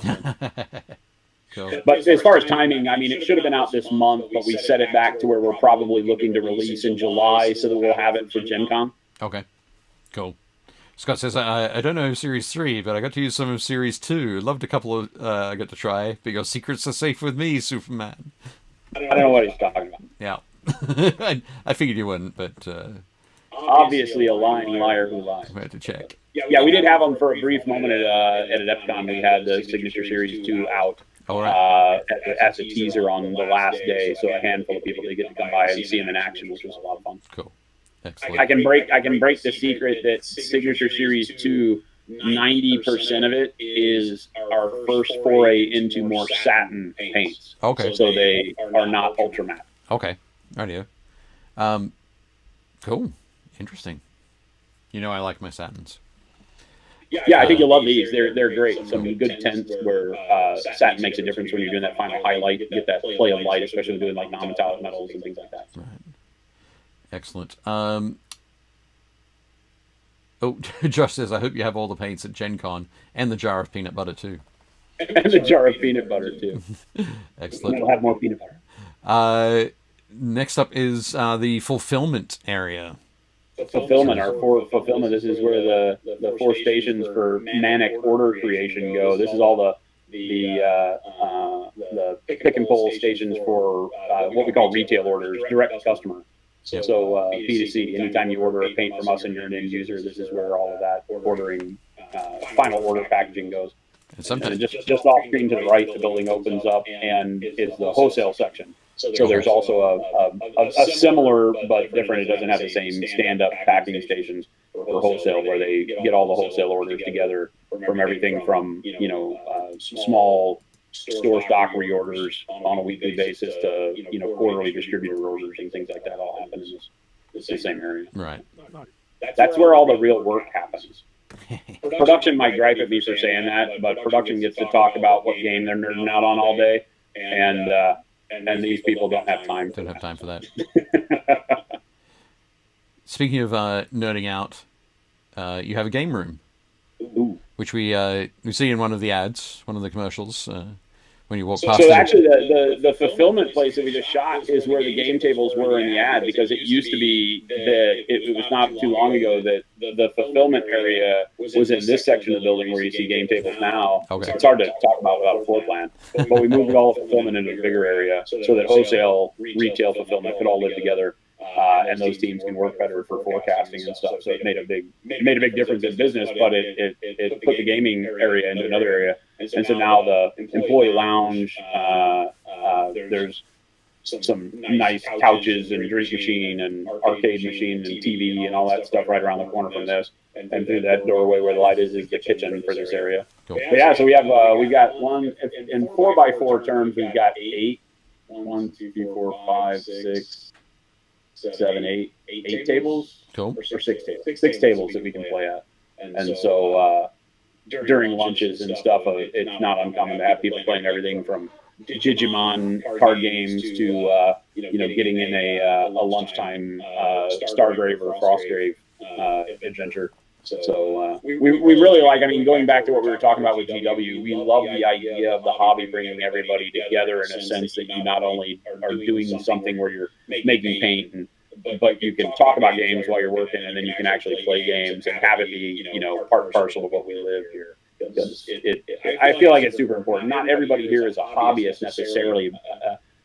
Cool. But as far as timing, I mean, it should have been out this month, but we set it back to where we're probably looking to release in July so that we'll have it for Gen Con. Okay, cool. Scott says, I don't know Series 3, but I got to use some of Series 2. Loved a couple of I got to try, but your secrets are safe with me, Superman. I don't know what he's talking about. Yeah. I figured you wouldn't, but... obviously a lying liar who lies. I had to check. Yeah, we did have them for a brief moment at Ep19. We had the Signature Series 2 out. All right. As a teaser on the last day, so a handful of people did get to come by and see him in action, which was a lot of fun. Cool. Excellent. I can break the secret that Signature Series 2, 90% of it is our first foray into more satin paints. Okay. So they are not ultra matte. Okay. Radio. Cool. Interesting. You know I like my satins. Yeah, I think you'll love these. They're great. Some good tints where satin makes a difference when you're doing that final highlight. You get that play of light, especially doing like non-metallic metals and things like that. Right. Excellent. Josh says, I hope you have all the paints at Gen Con and the jar of peanut butter too. And the jar of peanut butter too. Excellent. We'll have more peanut butter. Next up is the fulfillment area. Fulfillment, our fulfillment. This is where the 4 stations for manic order creation go. This is all the pick and pull stations for what we call retail orders, direct to customer. So P2C. Anytime you order a paint from us and you're an end user, this is where all of that ordering, final order packaging goes. And sometimes just off screen to the right, the building opens up and is the wholesale section. So there's also a similar but different. It doesn't have the same stand-up packing stations for wholesale where they get all the wholesale orders together from everything from small store stock reorders on a weekly basis to quarterly distributor orders and things like that. All happen in the same area. Right. That's where all the real work happens. Production might gripe at me for saying that, but production gets to talk about what game they're nerding out on all day, and these people don't have time. Don't have time for that. Speaking of nerding out, you have a game room, which we see in one of the ads, one of the commercials. When you walk past. So actually, the fulfillment place that we just shot is where the game tables were in the ad, because it used to be that it was not too long ago that the fulfillment area was in this section of the building where you see game tables now. Okay. It's hard to talk about without a floor plan, but we moved all the fulfillment into a bigger area so that wholesale, retail fulfillment could all live together. And those teams can work better for forecasting and stuff. So it made a big difference in business, but it put the gaming area into another area. And so now the employee lounge, there's some nice couches and drink machine and arcade machine and TV and all that stuff right around the corner from this. And through that doorway where the light is the kitchen for this area. Cool. But yeah, so we've got one in 4x4 terms. We've got 8, 1, 2, 3, 4, 5, 6, 7, 8 tables. Cool. Or 6 tables. 6 tables that we can play at. And so during lunches and stuff, it's not uncommon to have people playing everything from Digimon card games to getting in a lunchtime Stargrave or Frostgrave adventure. So we really like, going back to what we were talking about with GW, we love the idea of the hobby bringing everybody together in a sense that you not only are doing something where you're making paint, but you can talk about games while you're working, and then you can actually play games and have it be, part and parcel of what we live here. Because I feel like it's super important. Not everybody here is a hobbyist necessarily.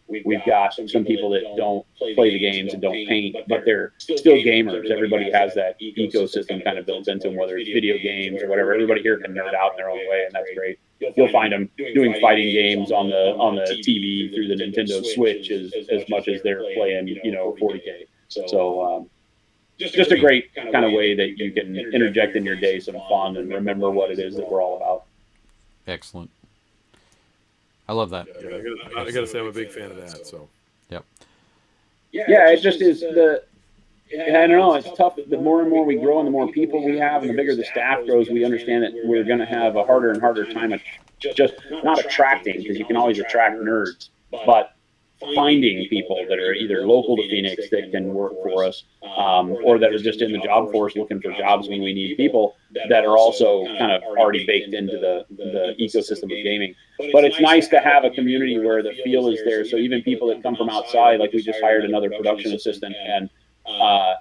We've got some people that don't play the games and don't paint, but they're still gamers. Everybody has that ecosystem kind of built into them, whether it's video games or whatever. Everybody here can nerd out in their own way, and that's great. You'll find them doing fighting games on the TV through the Nintendo Switch as much as they're playing 40K. So just a great kind of way that you can interject in your day some fun and remember what it is that we're all about. Excellent. I love that. Yeah, I gotta say I'm a big fan of that. So. Yep. Yeah, it just is I don't know. It's tough. The more and more we grow, and the more people we have, and the bigger the staff grows, we understand that we're going to have a harder and harder time just not attracting, because you can always attract nerds, but finding people that are either local to Phoenix that can work for us, or that are just in the job force looking for jobs when we need people that are also kind of already baked into the ecosystem of gaming. But it's nice to have a community where the feel is there. So even people that come from outside, like we just hired another production assistant, and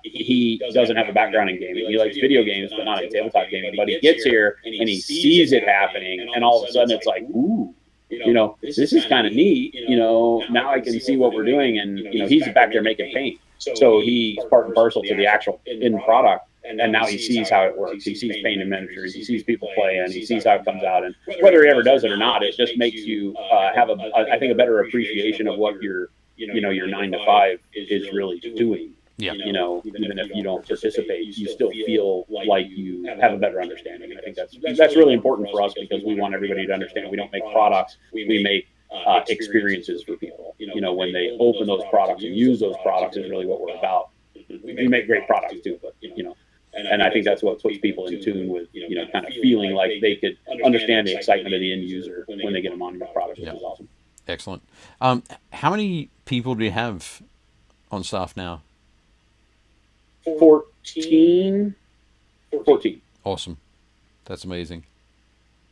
he doesn't have a background in gaming. He likes video games, but not in tabletop gaming. But he gets here and he sees it happening, and all of a sudden it's like, ooh, this is kind of neat. Now I can see what we're doing, and he's back there making paint, so he's part and parcel to the actual end product. And now he sees how it works. He sees paint and miniatures. He sees people play, and he sees how it comes out. And whether he ever does it or not, it just makes you have I think a better appreciation of what your 9 to 5 is really doing. Yeah. Even if you don't participate, you still feel like you have a better understanding. And I think that's really important for us, because we want everybody to understand we don't make products, we make experiences for people. When they open those products and use those products is really what we're about. We make great products too, but and I think that's what puts people in tune with kind of feeling like they could understand the excitement of the end user when they get a Monument product, which is awesome. Excellent. How many people do you have on staff now? 14. Awesome. That's amazing.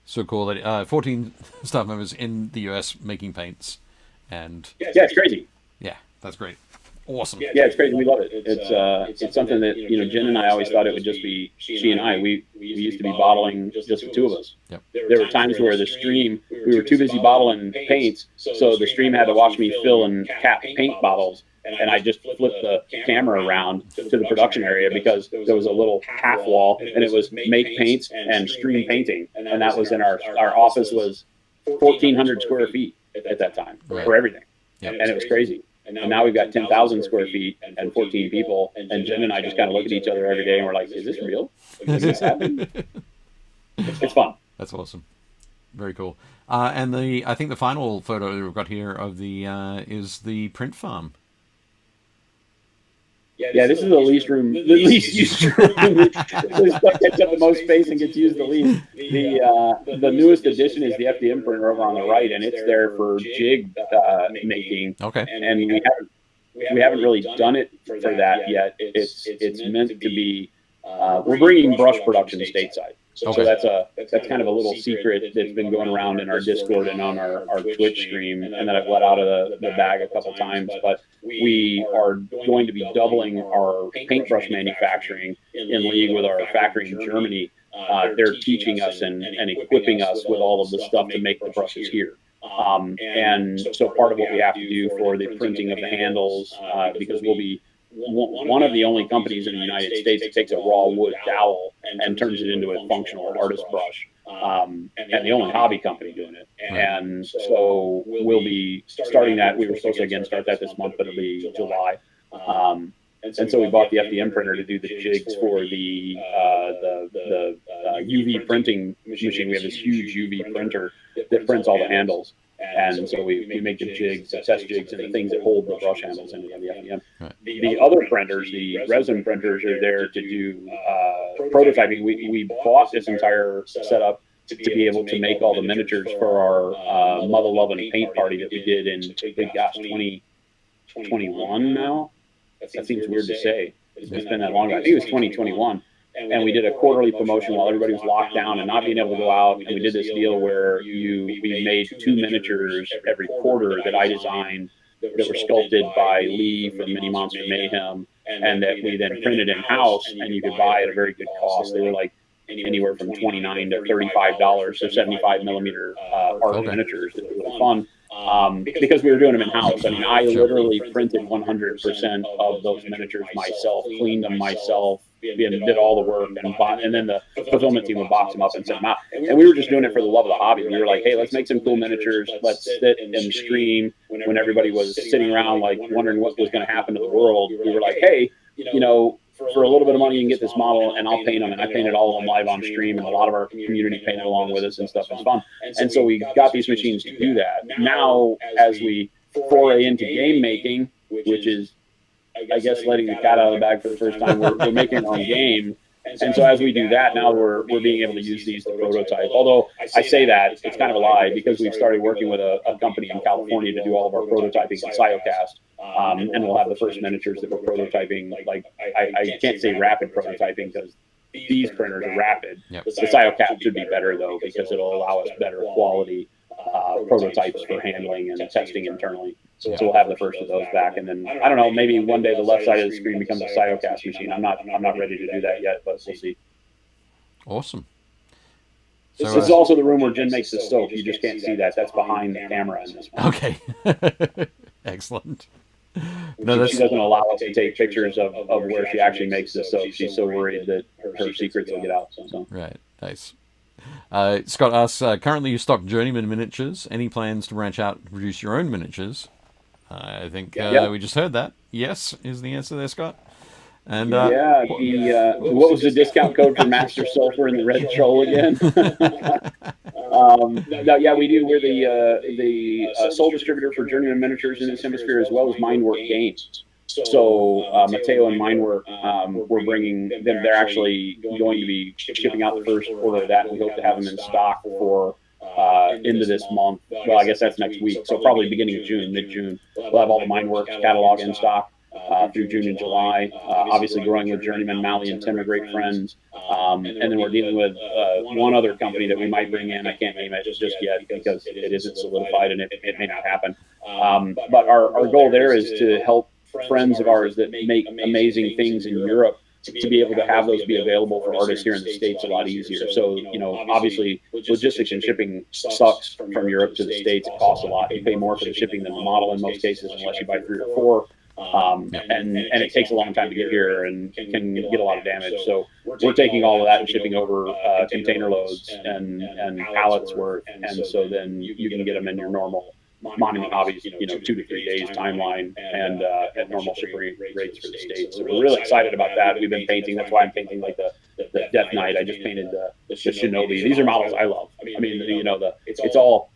So cool that 14 staff members in the US making paints, and it's crazy. Yeah, that's great. Awesome. Yeah, it's crazy. We love it. It's something that Jen and I always thought it would just be she and I. We used to be bottling just the two of us. Yep. There were times where the stream, we were too busy bottling paints, so the stream had to watch me fill and cap paint bottles. And I just flipped the camera around to the production area, because there was a little half wall, and it was make paints and stream painting. And that was in our office was 1,400 square feet at that time for everything. Yep. And it was crazy. And now we've got 10,000 square feet and 14 people. And Jen and I just kind of look at each other every day, and we're like, is this real? Is this happening? It's fun. That's awesome. Very cool. And I think the final photo that we've got here of the is the print farm. Yeah, this is the least used room. The stuff gets up the most space and gets used the least. The newest addition is the FDM printer over on the right, and it's there for jig making. Okay. And we haven't really done it for that yet. It's meant to be. We're bringing brush production stateside. So that's kind of a little secret that's been going around in our Discord and on our Twitch stream, and that I've let out of the bag a couple times. But we are going to be doubling our paintbrush manufacturing in league with our factory in Germany. They're teaching us and equipping us with all of the stuff to make the brushes here. And so part of what we have to do for the printing of the handles, because we'll be one of the only companies in the United States that takes a raw wood dowel and turns it into a functional artist brush, and the only hobby company doing it. And so we'll be starting that. We were supposed to again start that this month, but it'll be July. And so we bought the FDM printer to do the jigs for the UV printing machine. We have this huge UV printer that prints all the handles. And so we make the jigs, the test jigs, and the things that hold the brush handles into the FDM. Right. The other printers, the resin printers, are there to do prototyping. We bought this entire setup to be able to make all the miniatures for our Mother Lovin' paint party that we did in, 2021 now. That seems weird to say. It's been that long ago. I think it was 2021. And we did a quarterly promotion while everybody was locked down and not being able to go out. And we did this deal where we made 2 miniatures every quarter that I designed that were sculpted by Lee from Mini Monster Mayhem, and that we then printed in-house, and you could buy at a very good cost. They were like anywhere from $29 to $35, so 75 millimeter art miniatures. It was really fun. Because we were doing them in-house. I mean, I literally printed 100% of those miniatures myself, cleaned them myself, did all the work, and then the fulfillment team would box them up and send them out. And we were just doing it for the love of the hobby. We were like, hey, let's make some cool miniatures. Let's sit and stream. When everybody was sitting around like wondering what was going to happen to the world, we were like, hey, for a little bit of money, you can get this model, and I'll paint them. And I painted all of them live on stream, and a lot of our community painted along with us and stuff. It was fun. And so we got these machines to do that. Now, as we foray into game making, which is, I guess letting the cat out of the bag for the first time. We're making our own game. And so as we do that, now we're being able to use these to prototype. Although I say that, it's kind of a lie, because we've started working with a company in California to do all of our prototyping in Cyocast. And we'll have the first miniatures that we're prototyping. Like, I can't say rapid prototyping because these printers are rapid. Yep. The Cyocast should be better, though, because it'll allow us better quality prototypes for handling and testing internally. So we'll have the first of those back, and then I don't know, maybe one day the left side of the screen becomes a Cyocast machine. I'm not ready to do that yet, but we'll see. Awesome. This is also the room where Jen makes the stove. You just can't see that. That's behind the camera in this one. Okay. Excellent. No, she doesn't allow us to take pictures of where she actually makes the stove. She's so worried that her secrets will get out. So. Right. Nice. Scott asks, currently you stock Journeyman miniatures. Any plans to branch out and produce your own miniatures? I think we just heard that. Yes, is the answer there, Scott. And what was the discount code for Master Sulfur and the Red Troll again? We do. We're the sole distributor for Journeyman miniatures in this hemisphere, as well as Mindwork Games. So Mateo and Mindwork, we're bringing them. They're actually going to be shipping out the first order of that, and we hope to have them in stock for into this month. Well, I guess that's next week. So probably beginning of June, mid-June, we'll have all the Mindworks catalog in stock through June and July. Obviously, growing with Journeyman, Mally, and Tim are great friends. And then we're dealing with one other company that we might bring in. I can't name it just yet because it isn't solidified and it may not happen. But our goal there is to help friends of ours that make amazing things in Europe to be able to have those be available for artists here in the States a lot easier. So, obviously, logistics and shipping sucks from Europe to the States. It costs a lot. You pay more for the shipping than the model in most cases, unless you buy 3 or 4. And it takes a long time to get here and can get a lot of damage. So we're taking all of that and shipping over container loads and pallets worth. And so then you can get them in your normal Monument Hobbies, 2 to 3 days timeline and at normal shipping rates for the States. So we're really excited about that. We've been painting. That's why I'm painting like the Death Knight. I just painted the Shinobi. These are models I love. I mean, it's all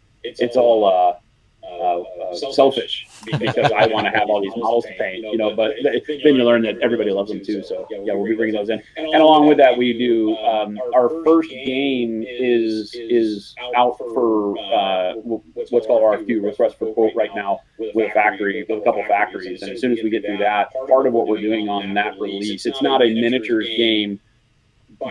selfish because I want to have all these models to paint, but then you learn that everybody loves them too. So yeah, we'll be bringing those in. And along with that, we do our first game is out for what's called RFQ, request for quote, right now with a couple factories. And as soon as we get through that, part of what we're doing on that release, it's not a miniatures game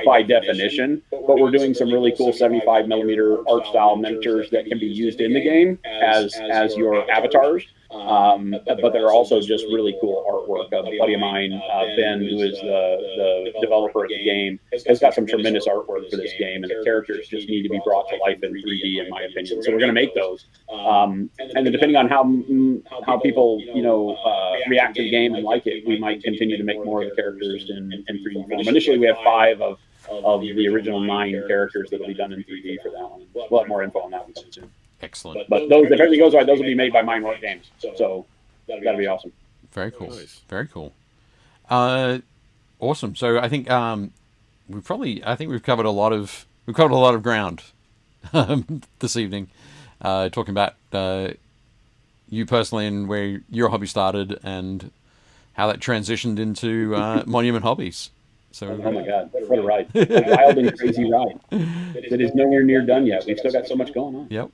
by definition, but we're doing some really cool 75 millimeter art style miniatures that can be used in the game as your avatars. But they're also just really cool artwork. A buddy of mine, Ben, who is the developer of the game, has got some tremendous artwork for this game, and the characters just need to be brought to life in 3D, in my opinion. So we're going to make those, and then depending on how people react to the game and like it, we might continue to make more of the characters in 3D form. Initially, we have 5 of the original 9 characters that will be done in 3D for that one. We'll have more info on that one coming soon. Excellent. But those, if everything goes right, those will be made by Mindwork Games. So that'll be awesome. Very cool. Nice. Very cool. Awesome. So I think we've covered a lot of ground this evening, talking about you personally and where your hobby started and how that transitioned into Monument Hobbies. So, oh my God, what a ride. A wild and crazy ride that is nowhere near done yet. We've still got so much going on. Yep,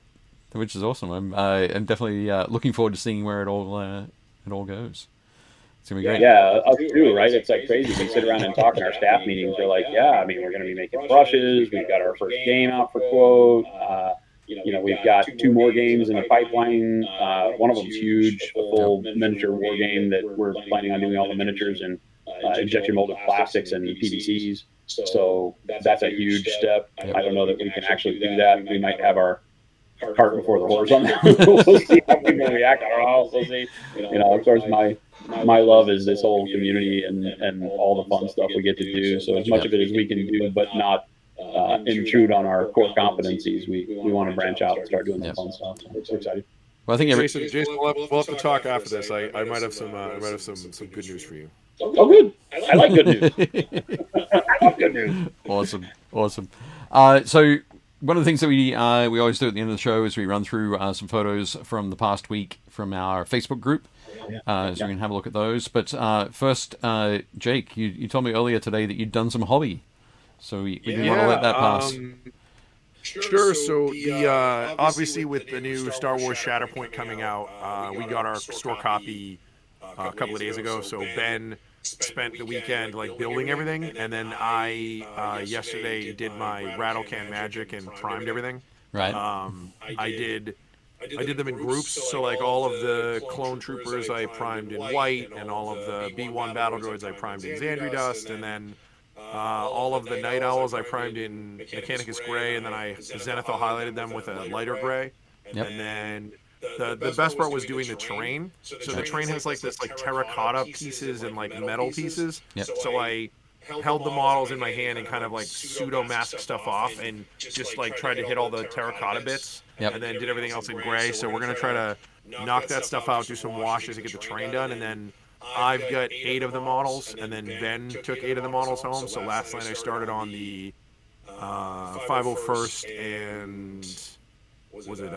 which is awesome. I'm definitely looking forward to seeing where it all goes. It's going to be great. Yeah, us too, right? It's like crazy. We sit around and talk in our staff meetings. We're like, we're going to be making brushes. We've got our first game out for quote. We've got 2 more games in the pipeline. One of them's huge, a full miniature war game that we're planning on doing all the miniatures and injection molded plastics and PVCs. So that's a huge step. I don't know that we can actually do that. We might have our cart before the horse on that. We'll see how people react. I don't know. We'll see. Of course, my love is this whole community and all the fun stuff we get to do. So as much of it as we can do, but not intrude on our core competencies. We want to branch out and start doing that fun stuff. So we're excited. Well, I think Jason, we'll have to talk after this. I might have some good news for you. Oh, good. I like good news. I love good news. Awesome. So one of the things that we always do at the end of the show is we run through some photos from the past week from our Facebook group, so we can have a look at those. But first, Jake, you told me earlier today that you'd done some hobby, so we didn't want to let that pass. Sure. So the obviously with the new Star Wars Shatterpoint coming out, we got our store copy a couple of days ago. So Ben spent the weekend like building everything, and then I yesterday did my rattle can magic and primed everything. Right. I did them in groups. So like all of the clone troopers I primed in white, and all of the B1 battle droids I primed in Xandri dust, and then all of the night owls I primed in Mechanicus gray, and then I Zenithal highlighted them with a lighter gray. Yep. And then the best part was doing the terrain. So the terrain has like this like terracotta pieces and like metal pieces. Yep. So I held the models in my hand and kind of like pseudo mask stuff off, and just like tried to hit all the terracotta bits. Yep. And then did everything else in gray. So we're gonna try to knock that stuff out, do some washes to get the terrain done, and then I've got 8 of the models, and then Ben took 8 of the models home. So last night I started on the 501st and was it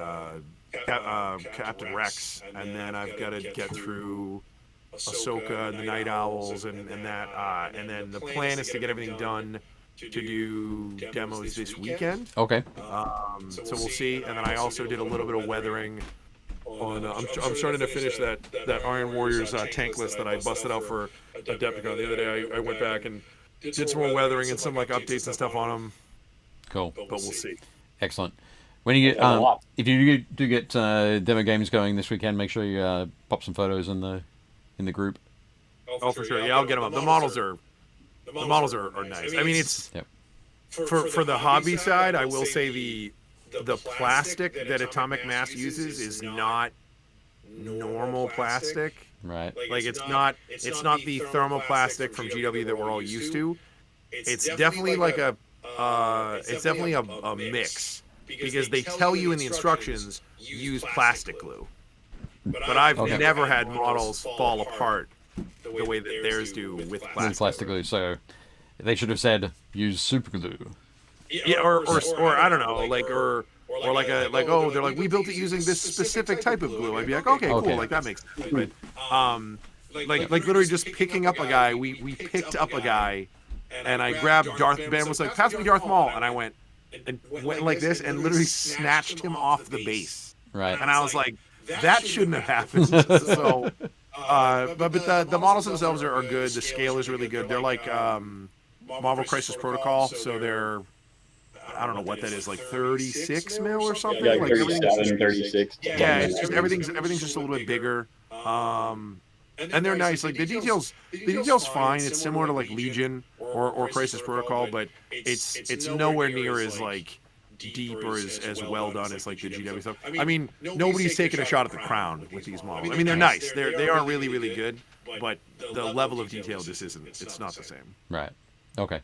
Captain Rex, and then I've got to get through Ahsoka and the Night Owls and that, and then the plan is to get everything done to do demos this weekend. Okay. So we'll see, and then I also did a little bit of weathering on. I'm starting to finish that Iron Warriors tank list that I busted out for Adepticon the other day. I went back and did some more weathering and some like updates and stuff on them. Cool. But we'll see. Excellent. When you get, if you do get demo games going this weekend, make sure you pop some photos in the group. Oh, for sure. Yeah, I'll get them up. The models are nice. I mean, it's for the hobby side. I will say the plastic that Atomic Mass uses is not normal plastic. Right. Like it's not the thermoplastic from GW that we're all used to. It's definitely like a mix, because they tell you in the instructions use plastic glue. But I've never had models fall apart the way that theirs do with plastic glue. So they should have said use super glue. Yeah, or I don't know, like or like oh, they're like, we built it using this specific type of glue. I'd be like, okay, cool, like that makes sense. But like literally just picking up a guy, we picked up a guy, and I grabbed Darth. Ben was like, pass me Darth Maul, and I went like this and literally snatched him off the base. Right. And I was like, that shouldn't have happened. So, but the models themselves are good. The scale is really good. They're like Marvel Crisis Protocol, so they're, I don't know what that is, like 36 mil or something. Yeah, like 37, 36. Yeah, it's just everything's just a little bit bigger. And they're nice. Like the details fine. It's similar to like Legion or Crisis Protocol, but it's nowhere near as like deep or as well done as like the GW stuff. I mean, nobody's taking a shot at the Crown with these models. I mean, they're nice. They are really, really good, but the level of detail just isn't. It's not the same. Right. Okay.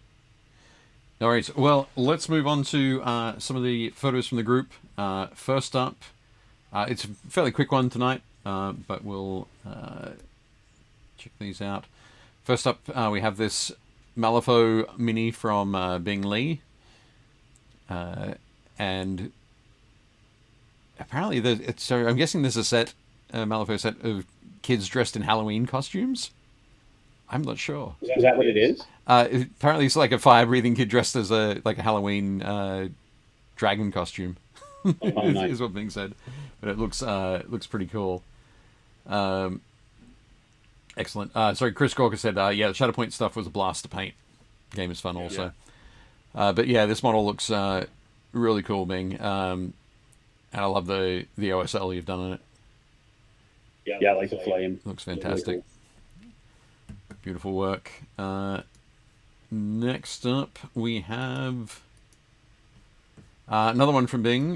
All right. Well, let's move on to some of the photos from the group. First up, it's a fairly quick one tonight, but we'll check these out. First up, we have this Malifaux mini from Bing Lee. And apparently, so I'm guessing there's a set, Malifaux set of kids dressed in Halloween costumes. I'm not sure. Is that what it is? Apparently, it's like a fire-breathing kid dressed as a Halloween dragon costume. Nice. Is what Bing said, but it looks pretty cool. Excellent. Sorry, Chris Gorka said, yeah, the Shatterpoint stuff was a blast to paint. Game is fun also. Yeah. But yeah, this model looks really cool, Bing. And I love the OSL you've done on it. Yeah, I like the flame. Looks fantastic. Really cool. Beautiful work. Next up, we have another one from Bing.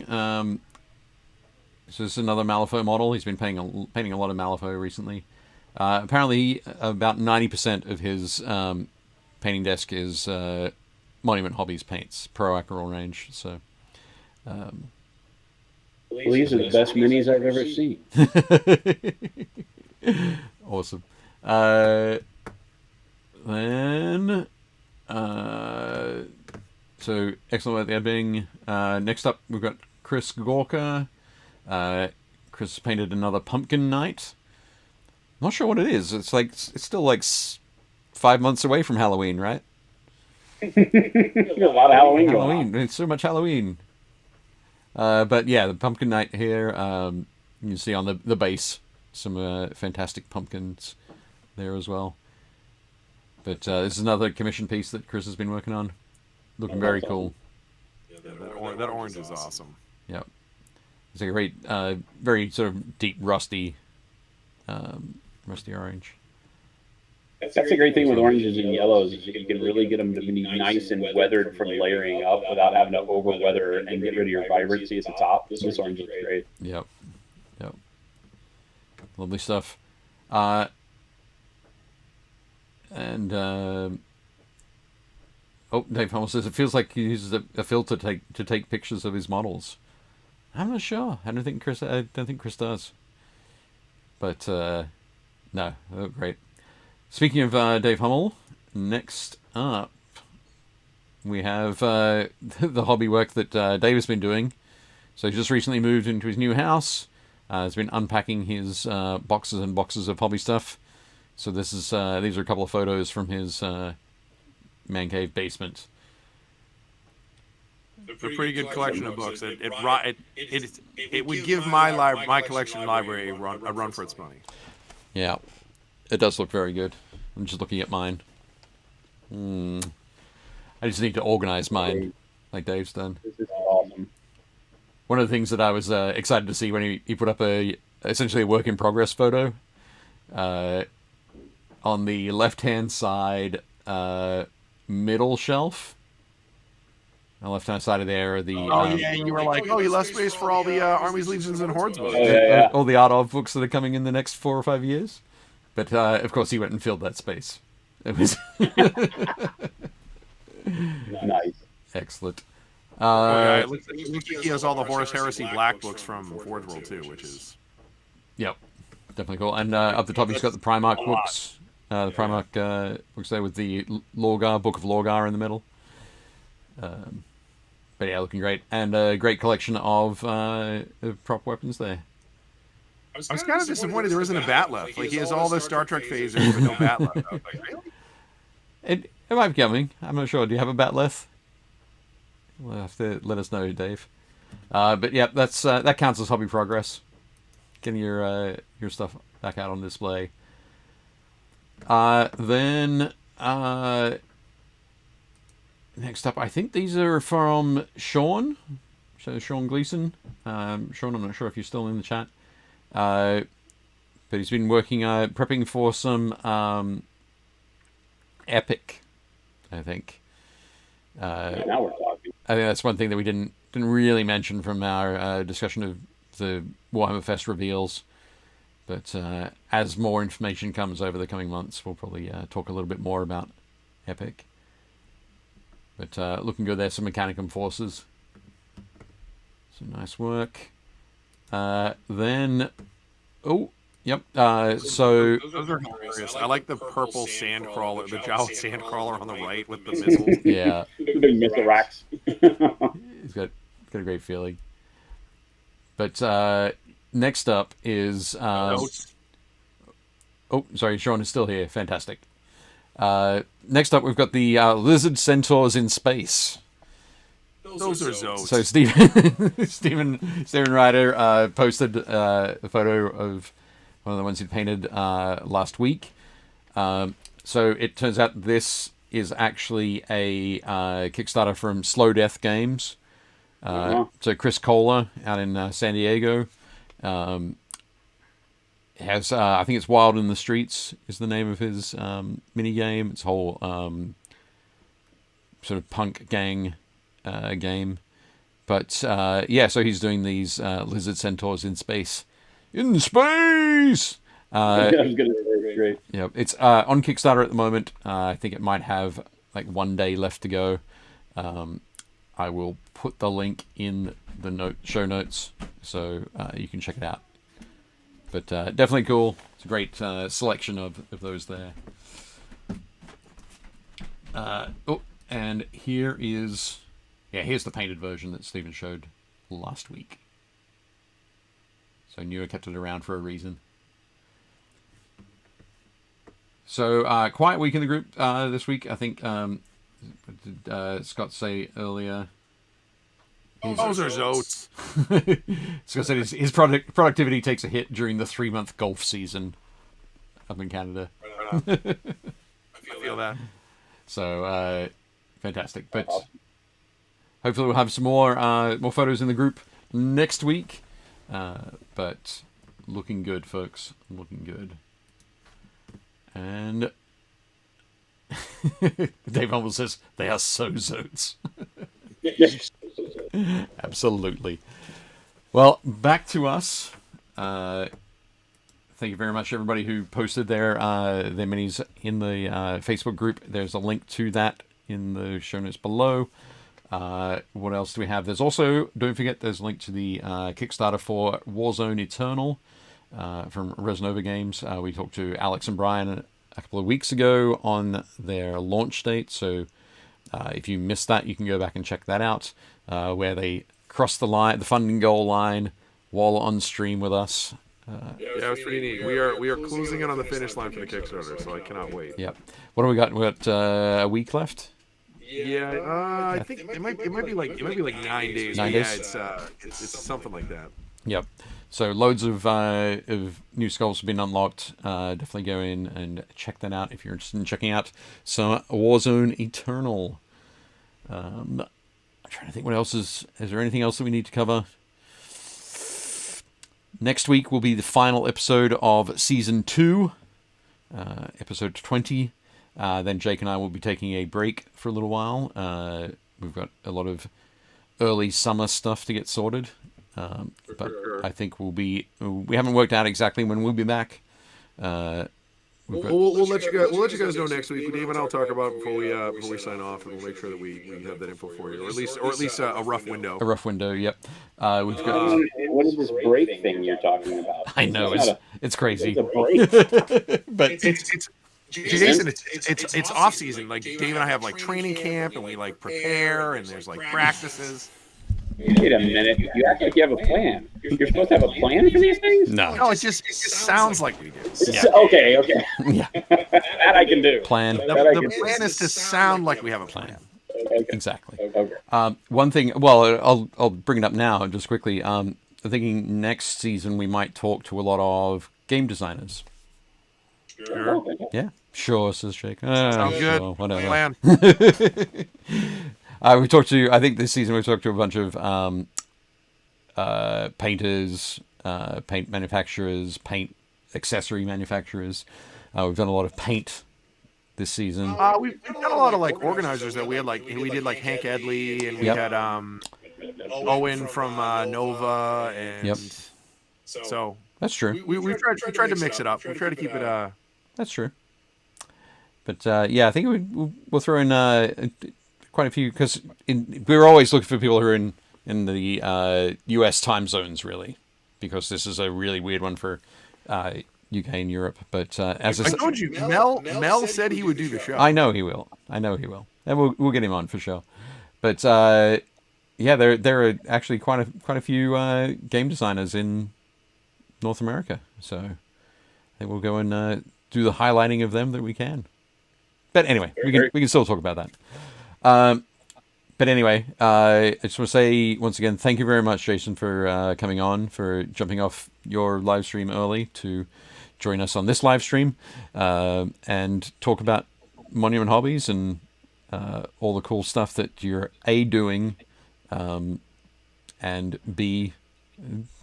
This is another Malifaux model. He's been painting a lot of Malifaux recently. Apparently, about 90% of his painting desk is Monument Hobbies paints, Pro Aquarel range. So, well, these are the best minis I've ever seen. Awesome. Then So excellent work there, Bing. Next up, we've got Chris Gorka. Chris painted another Pumpkin Knight. I'm not sure what it is. It's still like 5 months away from Halloween, right? A lot of Halloween. Halloween. It's so much Halloween. But yeah, the Pumpkin Knight here. You can see on the base some fantastic pumpkins there as well. But this is another commission piece that Chris has been working on. Looking very cool. Yeah, that orange is awesome. Yep. It's a great, very sort of deep, rusty orange. That's the great thing with oranges and yellows is you can really get them to be nice and weathered from layering up without having to over-weather and get rid of your vibrancy at the top. This orange is great. Yep. Lovely stuff. Dave Hummel says it feels like he uses a filter to take pictures of his models. I'm not sure. I don't think Chris does. But no, they look great. Speaking of Dave Hummel, next up we have the hobby work that Dave has been doing. So he just recently moved into his new house. He's been unpacking his boxes and boxes of hobby stuff. So these are a couple of photos from his man cave basement. A pretty good collection of books. It would give my collection library a run for its money. Yeah, it does look very good. I'm just looking at mine. I just need to organize mine, like Dave's done. This is awesome. One of the things that I was excited to see when he put up essentially a work in progress photo. On the left-hand side, middle shelf. On the left-hand side of there, you were like, you left space for all the Armies, Legions, and Hordes books. All the Art of books that are coming in the next 4 or 5 years. But of course, he went and filled that space. It was nice, excellent. It looks like he has all the Horus Heresy Black books from Forge World 2, which is... Yep, definitely cool. And up the top, he's got the Primarch books. The Primarch books there with the Lorgar, Book of Lorgar in the middle. But yeah, looking great. And a great collection of prop weapons there. I was kind of disappointed there isn't a bat left. Like, he has all the Star Trek phasers, but no bat left. I was like, really? It might be coming. I'm not sure. Do you have a bat left? We'll have to let us know, Dave. But yeah, that counts as hobby progress. Getting your stuff back out on display. Then next up, I think these are from Sean. So Sean Gleason. Sean, I'm not sure if you're still in the chat. But he's been working, prepping for some Epic, I think. now we're talking. I think that's one thing that we didn't really mention from our discussion of the Warhammer Fest reveals. But as more information comes over the coming months, we'll probably talk a little bit more about Epic. But looking good there, some Mechanicum forces. Some nice work. Then, yep. So those are hilarious. I like the purple sandcrawler, the Jawa sandcrawler on the right with the missiles. Yeah, big missile racks. He's got a great feeling. But next up is sorry, Sean is still here. Fantastic. Next up, we've got the lizard centaurs in space. Those are Zotes. So Stephen Ryder posted a photo of one of the ones he painted last week. So it turns out this is actually a Kickstarter from Slow Death Games. So Chris Kohler out in San Diego has I think it's Wild in the Streets is the name of his mini game. It's a whole sort of punk gang game. But yeah, so he's doing these lizard centaurs in space. In space! Great. Yeah, it's on Kickstarter at the moment. I think it might have like 1 day left to go. I will put the link in the show notes so you can check it out. But definitely cool. It's a great selection of those there. And here is Yeah, here's the painted version that Stephen showed last week. So I knew I kept it around for a reason. So, quiet week in the group this week. I think, what did Scott say earlier? Those are Zotes. Scott said his productivity takes a hit during the 3-month golf season up in Canada. I feel that. So, fantastic. But hopefully we'll have some more photos in the group next week. But looking good, folks. Looking good. And Dave almost says, they are so Zotes. Absolutely. Well, back to us. Thank you very much, everybody who posted their minis in the Facebook group. There's a link to that in the show notes below. What else do we have? There's also, don't forget, there's a link to the Kickstarter for Warzone Eternal from Resnova Games. We talked to Alex and Brian a couple of weeks ago on their launch date, so if you missed that, you can go back and check that out, where they crossed the funding goal line while on stream with us. Yeah, it was pretty neat. We are closing in on the finish line for the Kickstarter, so I cannot wait. Yep. What do we got? We got a week left. Yeah, I think it might be like 9 days. 9 days. Yeah, it's something like that. Yep. So loads of new skulls have been unlocked. Definitely go in and check that out if you're interested in checking out some Warzone Eternal. I'm trying to think what else is there anything else that we need to cover? Next week will be the final episode of Season 2, episode 20. Then Jake and I will be taking a break for a little while. We've got a lot of early summer stuff to get sorted. But I think we haven't worked out exactly when we'll be back. We'll let you guys know next week. Dave and I'll talk about it before we sign off, and we'll make sure that we have that info for you, or at least a rough window. A rough window. Yep. We've got. What is this break thing you're talking about? I know it's crazy. It's a break. But it's Jason, it's off season. Like Dave and I have like training camp, and we like prepare, and there's like practices. Wait a minute. You act like you have a plan. You're supposed to have a plan for these things? No, it just sounds like we do. Yeah. Okay. Yeah. That I can do. Plan. The plan is to sound like we have a plan. Okay. Exactly. Okay. One thing. Well, I'll bring it up now just quickly. I'm thinking next season we might talk to a lot of game designers. Sure. Yeah. Sure, says Jake. Sounds good. Sure, whatever. Plan. I think this season we've talked to a bunch of painters, paint manufacturers, paint accessory manufacturers. We've done a lot of paint this season. We've done a lot of like organizers that we did like Hank Edley, and we had Owen from Nova, and Yep. so That's true. we tried to mix it up. We tried to keep it. That's true. But I think we'll throw in quite a few, because we're always looking for people who are in the US time zones, really, because this is a really weird one for UK and Europe. But as I told you, Mel said he would do the show. I know he will, and we'll get him on for sure. But there are actually quite a few game designers in North America, so I think we'll go and do the highlighting of them that we can. But anyway, we can still talk about that. But anyway, I just want to say once again, thank you very much, Jason, for coming on, for jumping off your live stream early to join us on this live stream, and talk about Monument Hobbies and all the cool stuff that you're A, doing, and B,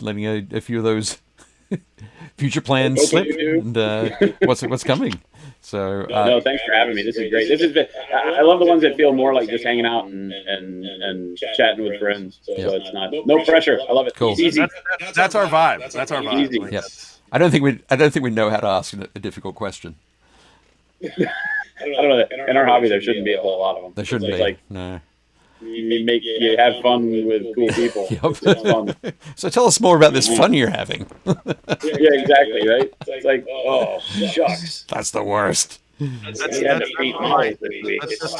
letting a few of those future plans slip, and what's coming. So no, thanks for having me. This is great. I love the ones that feel more like just hanging out and chatting with friends. So it's no pressure. I love it. Cool. It's easy. That's our vibe. That's our vibe. Easy. Yeah. I don't think we know how to ask a difficult question. I don't know. In our hobby, there shouldn't be a whole lot of them. There shouldn't be. Like, No. You have fun with cool people. Yep. It's fun. So tell us more about this fun you're having. Yeah, exactly. Right. It's like, oh shucks. That's the worst. That's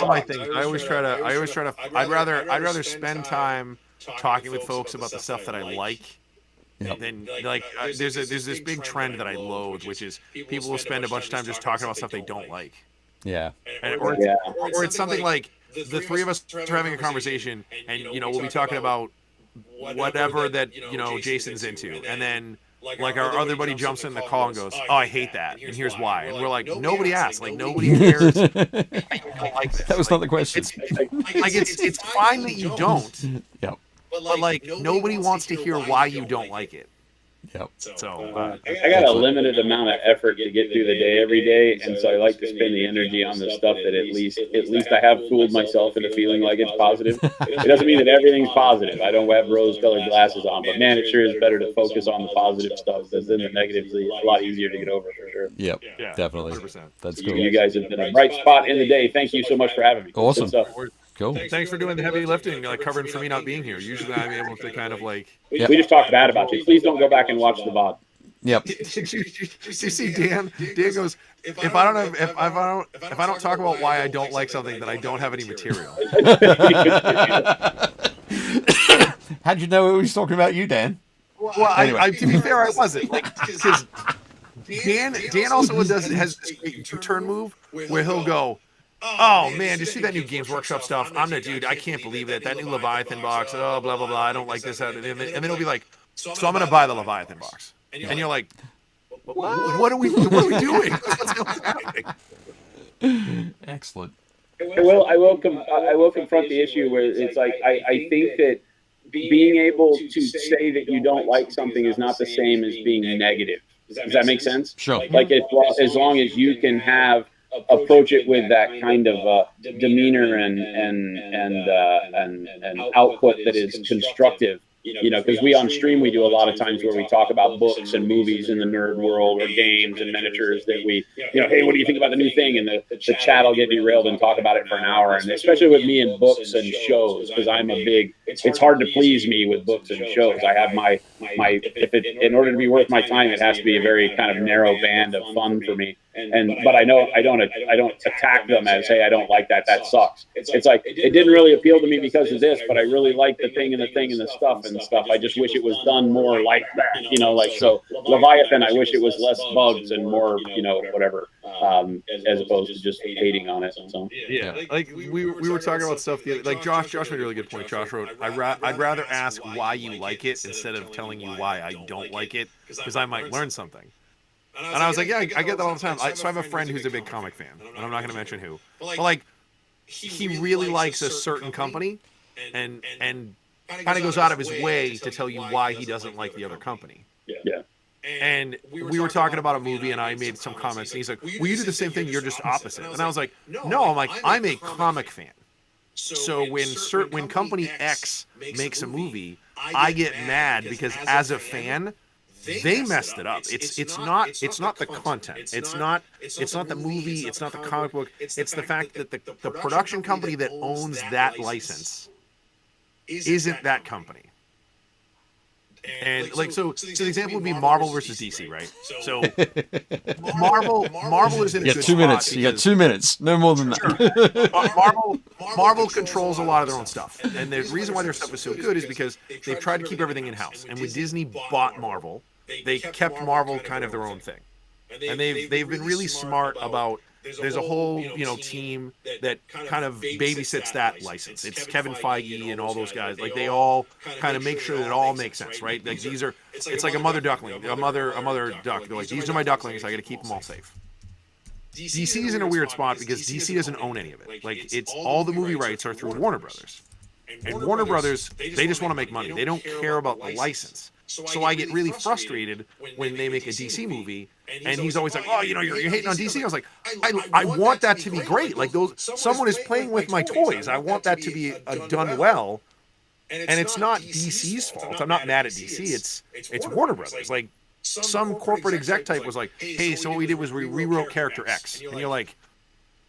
my thing. I always try to. I'd rather spend time talking with folks about the stuff that I like. Yep. Then, like, there's this big trend that I loathe, which is people will spend a bunch of time just talking about stuff they don't like. Yeah. Or it's something like the three of us are having a conversation, and we'll be talking about whatever that Jason's into, and then like our other buddy jumps in the call and goes, "Oh, I hate that, and here's why." And we're like, nobody asked, like nobody cares. I don't like this. That was not the question. It's fine that you don't. Yep. But like nobody wants to hear why you don't like it. Yep. So I got a limited amount of effort to get through the day every day, and so I like to spend the energy on the stuff that at least I have fooled myself into feeling like it's positive. It doesn't mean that everything's positive. I don't have rose-colored glasses on, but man, it sure is better to focus on the positive stuff, because then the negatives are a lot easier to get over for sure. Yep. Definitely. 100%. That's cool. You guys have been a bright spot in the day. Thank you so much for having me. Awesome. Cool. Thanks for doing the heavy lifting, like covering for me not being here. Usually I'm able to kind of like. We just talk bad about you. Please don't go back and watch the VOD. Yep. Did you see Dan? Dan goes, if I don't talk about why I don't like something, then I don't have any material. How'd you know he was talking about you, Dan? Well, anyway. To be fair, I wasn't, like, because Dan also has this turn move where he'll go, "Oh man, did you see that new Games Workshop stuff? I'm the dude. I can't believe it. That new Leviathan box. Oh, blah blah blah. I don't like this." And then he'll be like, "So I'm gonna buy the Leviathan box." And you're like, "What are we doing?" What's happening? Excellent. I will confront the issue where it's like I think that being able to say that you don't like something is not the same as being negative. Does that make sense? Sure. Like as long as you can approach it with that kind of demeanor and output that is constructive. Because we on stream, we do a lot of times where we talk about books and movies in the nerd world, or games and miniatures that we, hey, what do you think about the new thing? And the chat will get derailed and talk about it for an hour. And especially with me in books and shows, because it's hard to please me with books and shows. I have in order to be worth my time, it has to be a very kind of narrow band of fun for me. But I know I don't attack them as, hey, I don't like that. That sucks. It's like, it didn't really appeal to me because of this, but I really like the thing and the stuff. I just wish it was done more like that, so Leviathan, I wish it was less bugs and more, whatever, as opposed to just hating on it. So like we were talking about stuff like Josh made a really good point. Josh wrote, I'd rather ask why you like it instead of telling you why I don't like it, because I might learn something. And I was like, yeah, I get that all the time. So I have a friend who's a big comic fan, and I'm not going to mention who, but like he really likes a certain company, and kind of goes out of his way to tell you why he doesn't like the other company. Yeah. And we were talking about a movie, and I made some comments, and he's like, well, you do the same thing, you're just opposite. And I was like, no, I'm a comic fan. So when company X makes a movie, I get mad because as a fan, they messed it up. It's not the content. It's not the movie. It's not the comic book. It's the fact that the production company that owns that license isn't that company. And like so the example would be Marvel versus DC, right? So Marvel is in a good 2 minutes. You got 2 minutes, no more than that. Marvel controls a lot of their own stuff, and the reason why their stuff is so good is because they've tried to keep everything in house. And when Disney bought Marvel, they kept Marvel kind of their own thing, and they've been really smart about. There's a whole team that kind of babysits that license. It's Kevin Feige and all those guys. Like they all kind of make sure that it all makes sense, right? Like it's like a mother duckling, a mother duck. They're like, these are my ducklings. I got to keep them all safe. DC is in a weird spot because DC doesn't own any of it. Like it's all the movie rights are through Warner Brothers, and Warner Brothers, they just want to make money. They don't care about the license. So I get really frustrated when they make a DC movie, and he's always like, "Oh, you're hating on DC." I was like, "I want that to be great. Like someone is playing with my toys. I want that to be done well." And it's not DC's fault. I'm not mad at DC. It's Warner Brothers. Like some corporate exec type was like, "Hey, so what we did was we rewrote character X," and you're like,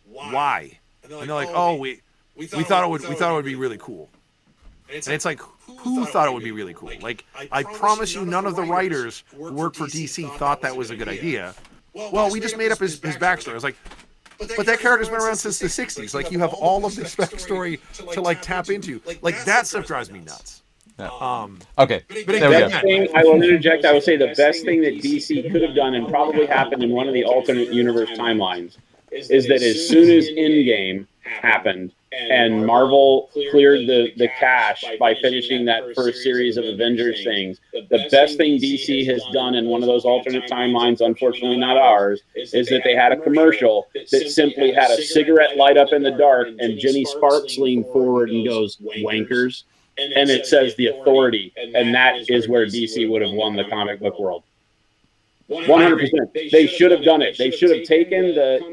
"Why?" And they're like, "Oh, we thought it would be really cool." And it's like, who thought it would be really cool? Like, I promise you none of the writers who work for DC thought that was a good idea. Well, we just made up his backstory. I was like, but that character's been around since the 60s. Like, you have all of this backstory to like tap into. Like, that stuff drives me nuts. Okay, but there we go. Thing, I will interject. I will say the best thing that DC could have done, and probably happened in one of the alternate universe timelines, is that as soon as Endgame happened and Marvel cleared the cash by finishing that first series of Avengers things, the best thing DC has done in one of those alternate timelines, unfortunately not ours, is that they had a commercial that simply had a cigarette light up in the dark, and Jenny Sparks leaned forward and goes, "Wankers." And it says the Authority, and that is where DC would have won the comic book world. 100%. They should have done it. They should have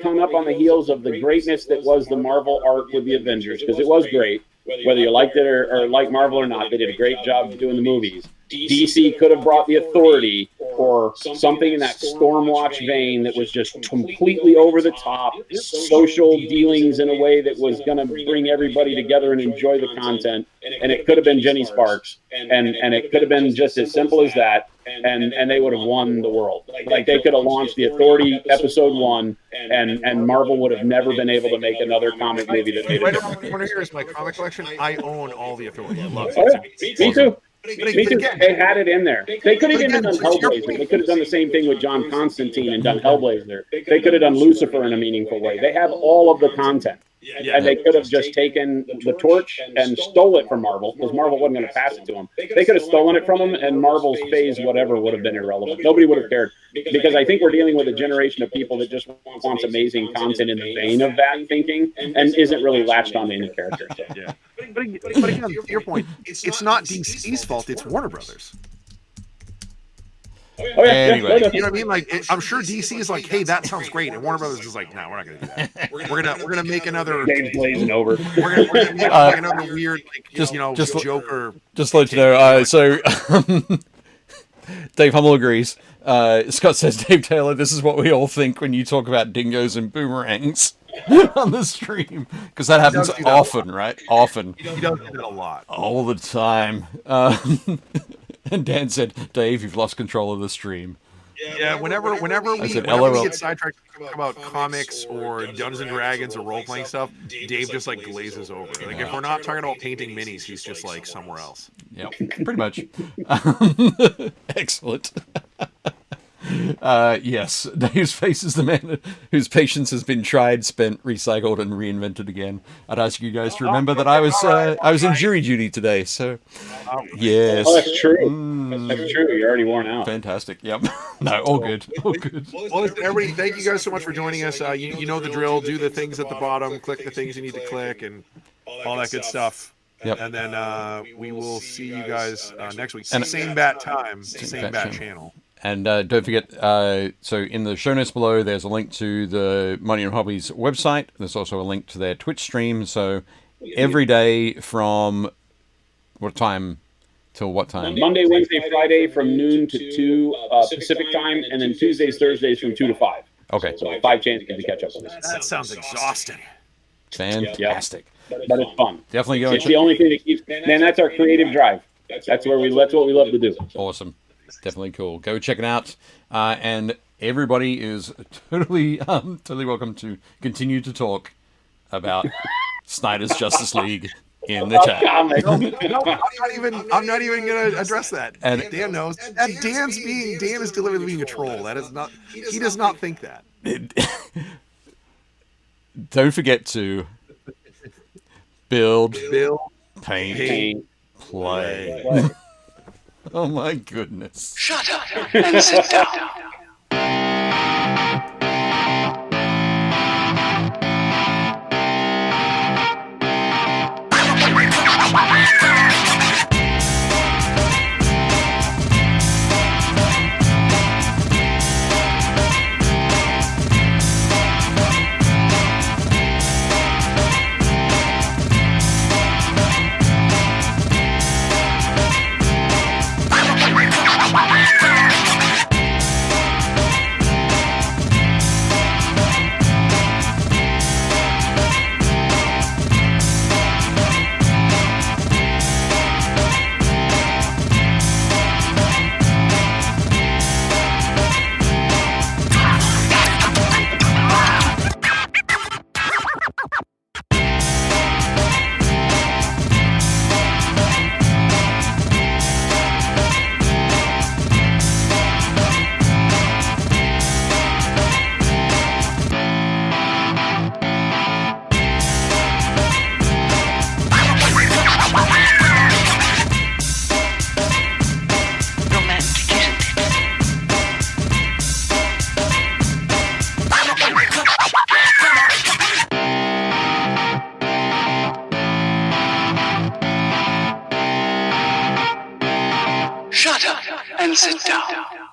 come up on the heels of the greatness that was the Marvel arc with the Avengers, because it was great. Whether you liked it or like Marvel or not, they did a great job of doing the movies. DC could have brought the Authority or something in that Stormwatch vein that was just completely over the top, social dealings in a way that was going to bring everybody together and enjoy the content. And it could have been Jenny Sparks, and it could have been just as simple as that. And they would have won the world. Like, they could have launched the Authority episode 1, and Marvel would have never been able to make another comic movie that made it. Right around the corner here is my comic collection. I own all the Authority. I love Oh, it. yeah. Me too. Me too. They had it in there. They could have even done Hellblazer. They could have done the same thing with John Constantine and done Hellblazer. They could have done Lucifer in a meaningful way. They have all of the content. And they could have just taken the torch and stole it from Marvel, because Marvel wasn't going to pass it to them. They could have stolen it from them, and Marvel's phase whatever would have been irrelevant. Nobody would have cared, because I think we're dealing with a generation of people that just wants amazing content in the vein of that thinking, and isn't really latched on to any character. So. Yeah. But again, to your point, it's not DC's fault. It's Warner Brothers. Oh, yeah, Anyway. You know what I mean? Like, I'm sure DC is like, "Hey, that sounds great," and Warner Brothers is like, "No, we're not going to do that. We're gonna make another. Dave's blazing over. We're gonna make like another weird, like, just Joker." Just to let you know, so Dave Hummel agrees. Scott says, Dave Taylor, this is what we all think when you talk about dingoes and boomerangs on the stream, because that happens often, right? Often. He does do that a lot. All the time. And Dan said, Dave, you've lost control of the stream. Yeah, whenever we get sidetracked about comics or Dungeons and Dragons or role playing stuff, Dave just like glazes over. Like, if we're not talking about painting minis, he's just like somewhere else. Yeah, pretty much. Excellent. Yes, Dave's face is the man whose patience has been tried, spent, recycled, and reinvented again. I'd ask you guys to remember that I was in jury duty today, so yes. Oh, that's true. That's true. You're already worn out. Fantastic. Yep. No, all good. All good. Well, listen, everybody, thank you guys so much for joining us. You know the drill. Do the things at the bottom. Click the things you need to click, and all that good stuff. Yep. And then we will see you guys next week. Same bat time, same bat channel. And don't forget, so in the show notes below, there's a link to the Monument Hobbies website. There's also a link to their Twitch stream. So every day from what time till what time? Monday, Wednesday, Friday from noon to 2 Pacific time, and then Tuesdays, Thursdays from 2 to 5. Okay. So 5 chances to catch up with us. That sounds exhausting. Fantastic. But it's fun. Definitely go. It's the only thing that keeps. Man, that's our creative drive. That's what we love to do. Awesome. Definitely cool. Go check it out. And everybody is totally welcome to continue to talk about Snyder's Justice League in the chat. No, I'm not even going to address that. And Dan knows. Dan is deliberately being a troll. That is not. He does not think that. Don't forget to build, paint, play. Oh my goodness. Shut up and sit down. sit down.